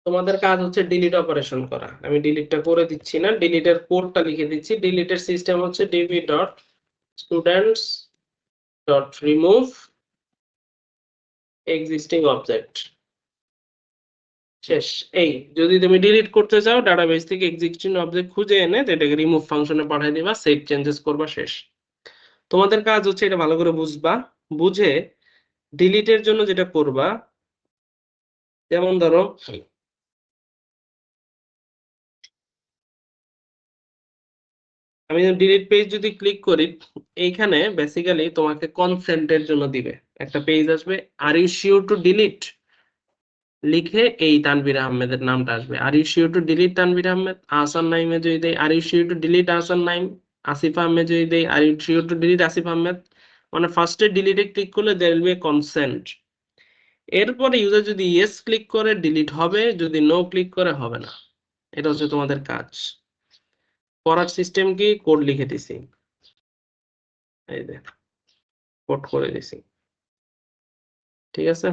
তোমাদের কাজ হচ্ছে ডিলিট অপারেশন করা। আমি ডিলিটটা করে দিচ্ছি না, ডিলিটের কোডটা লিখে দিচ্ছি। ডিলিটের সিস্টেম হচ্ছে DB dot students dot remove existing object. শেষ। এই যদি তুমি ডিলিট করতে চাও ডাটাবেস থেকে এক্সিস্টিং অবজেক্ট খুঁজে এনে এটাকে রিমুভ ফাংশনে পাঠিয়ে দিবা, সেভ চেঞ্জেস করবা, শেষ। তোমাদের কাজ হচ্ছে এটা ভালো করে বুঝবা, বুঝে ডিলিটের জন্য যেটা করবা, যেমন ধরো আমি ডিলিট পেজ যদি ক্লিক করি, এইখানে বেসিক্যালি তোমাকে কনসেন্টের জন্য দিবে একটা পেজ আসবে, are you sure to delete লিখে এই তানভীর আহমেদের নামটা আসবে। Are you sure to delete Tanvir Ahmed. Ahsan নাইমে যদি দেই are you sure to delete Ahsan Naim. Asif Ahmed যদি দেই are you sure to delete Asif Ahmed. মানে ফার্স্টে ডিলিটে ক্লিক করলে there will B A consent. এরপরে ইউজার যদি ইয়েস ক্লিক করে ডিলিট হবে, যদি নো ক্লিক করে হবে না। এটা হচ্ছে তোমাদের কাজ। করার সিস্টেম কি, কোড লিখে দিছি, এই যে কোড করে দিছি, ঠিক আছে।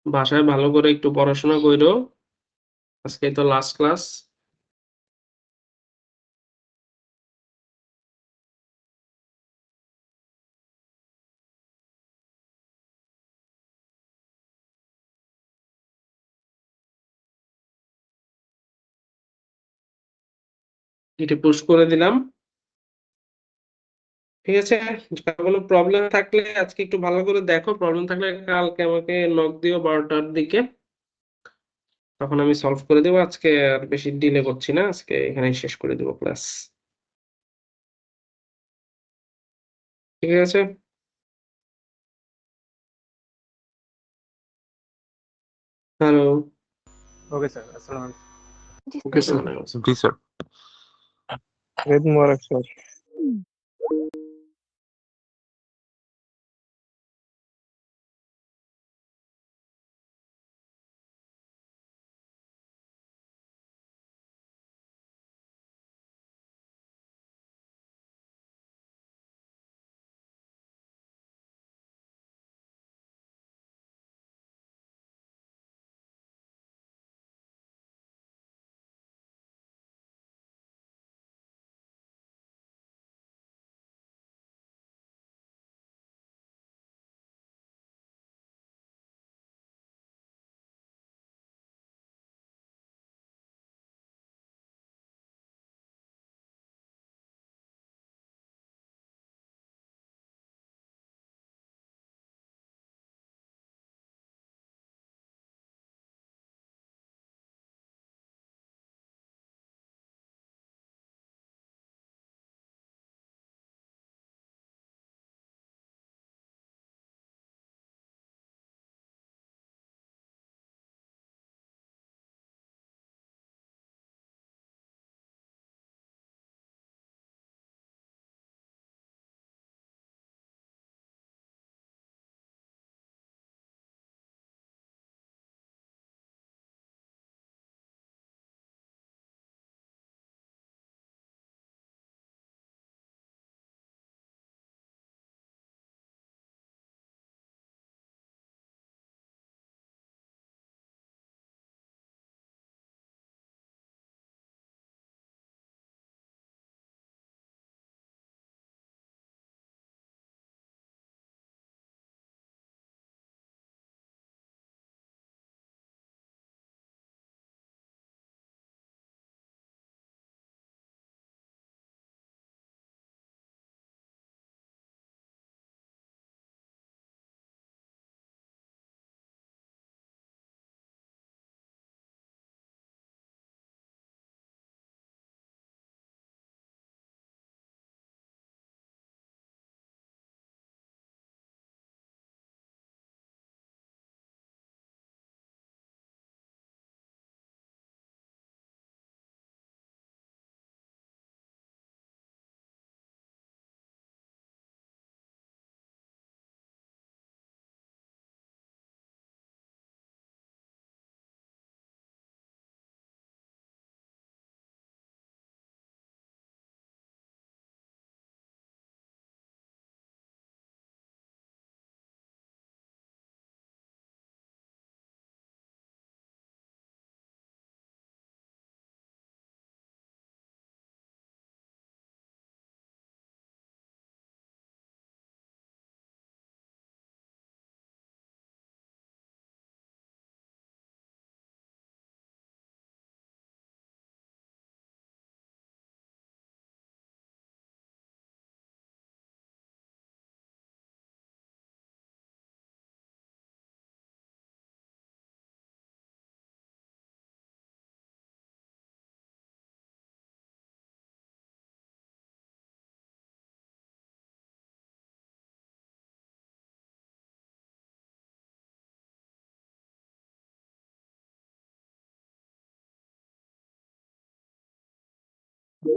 বাসায় ভালো করে একটু পড়াশোনা কইরো, আজকে তো লাস্ট ক্লাস। এটি পুশ করে দিলাম, ঠিক আছে। কার কোনো প্রবলেম থাকলে আজকে একটু ভালো করে দেখো, প্রবলেম থাকলে কালকে আমাকে নক দিও 12টার দিকে, তখন আমি সলভ করে দেবো। আজকে আর বেশি ডিলে করছি না, আজকে এখানেই শেষ করে দেবো ক্লাস, ঠিক আছে। Hello. Okay, sir. Assalamu okay sir. Sir. Ji sir. alaikum. Eid Mubarak, sir. you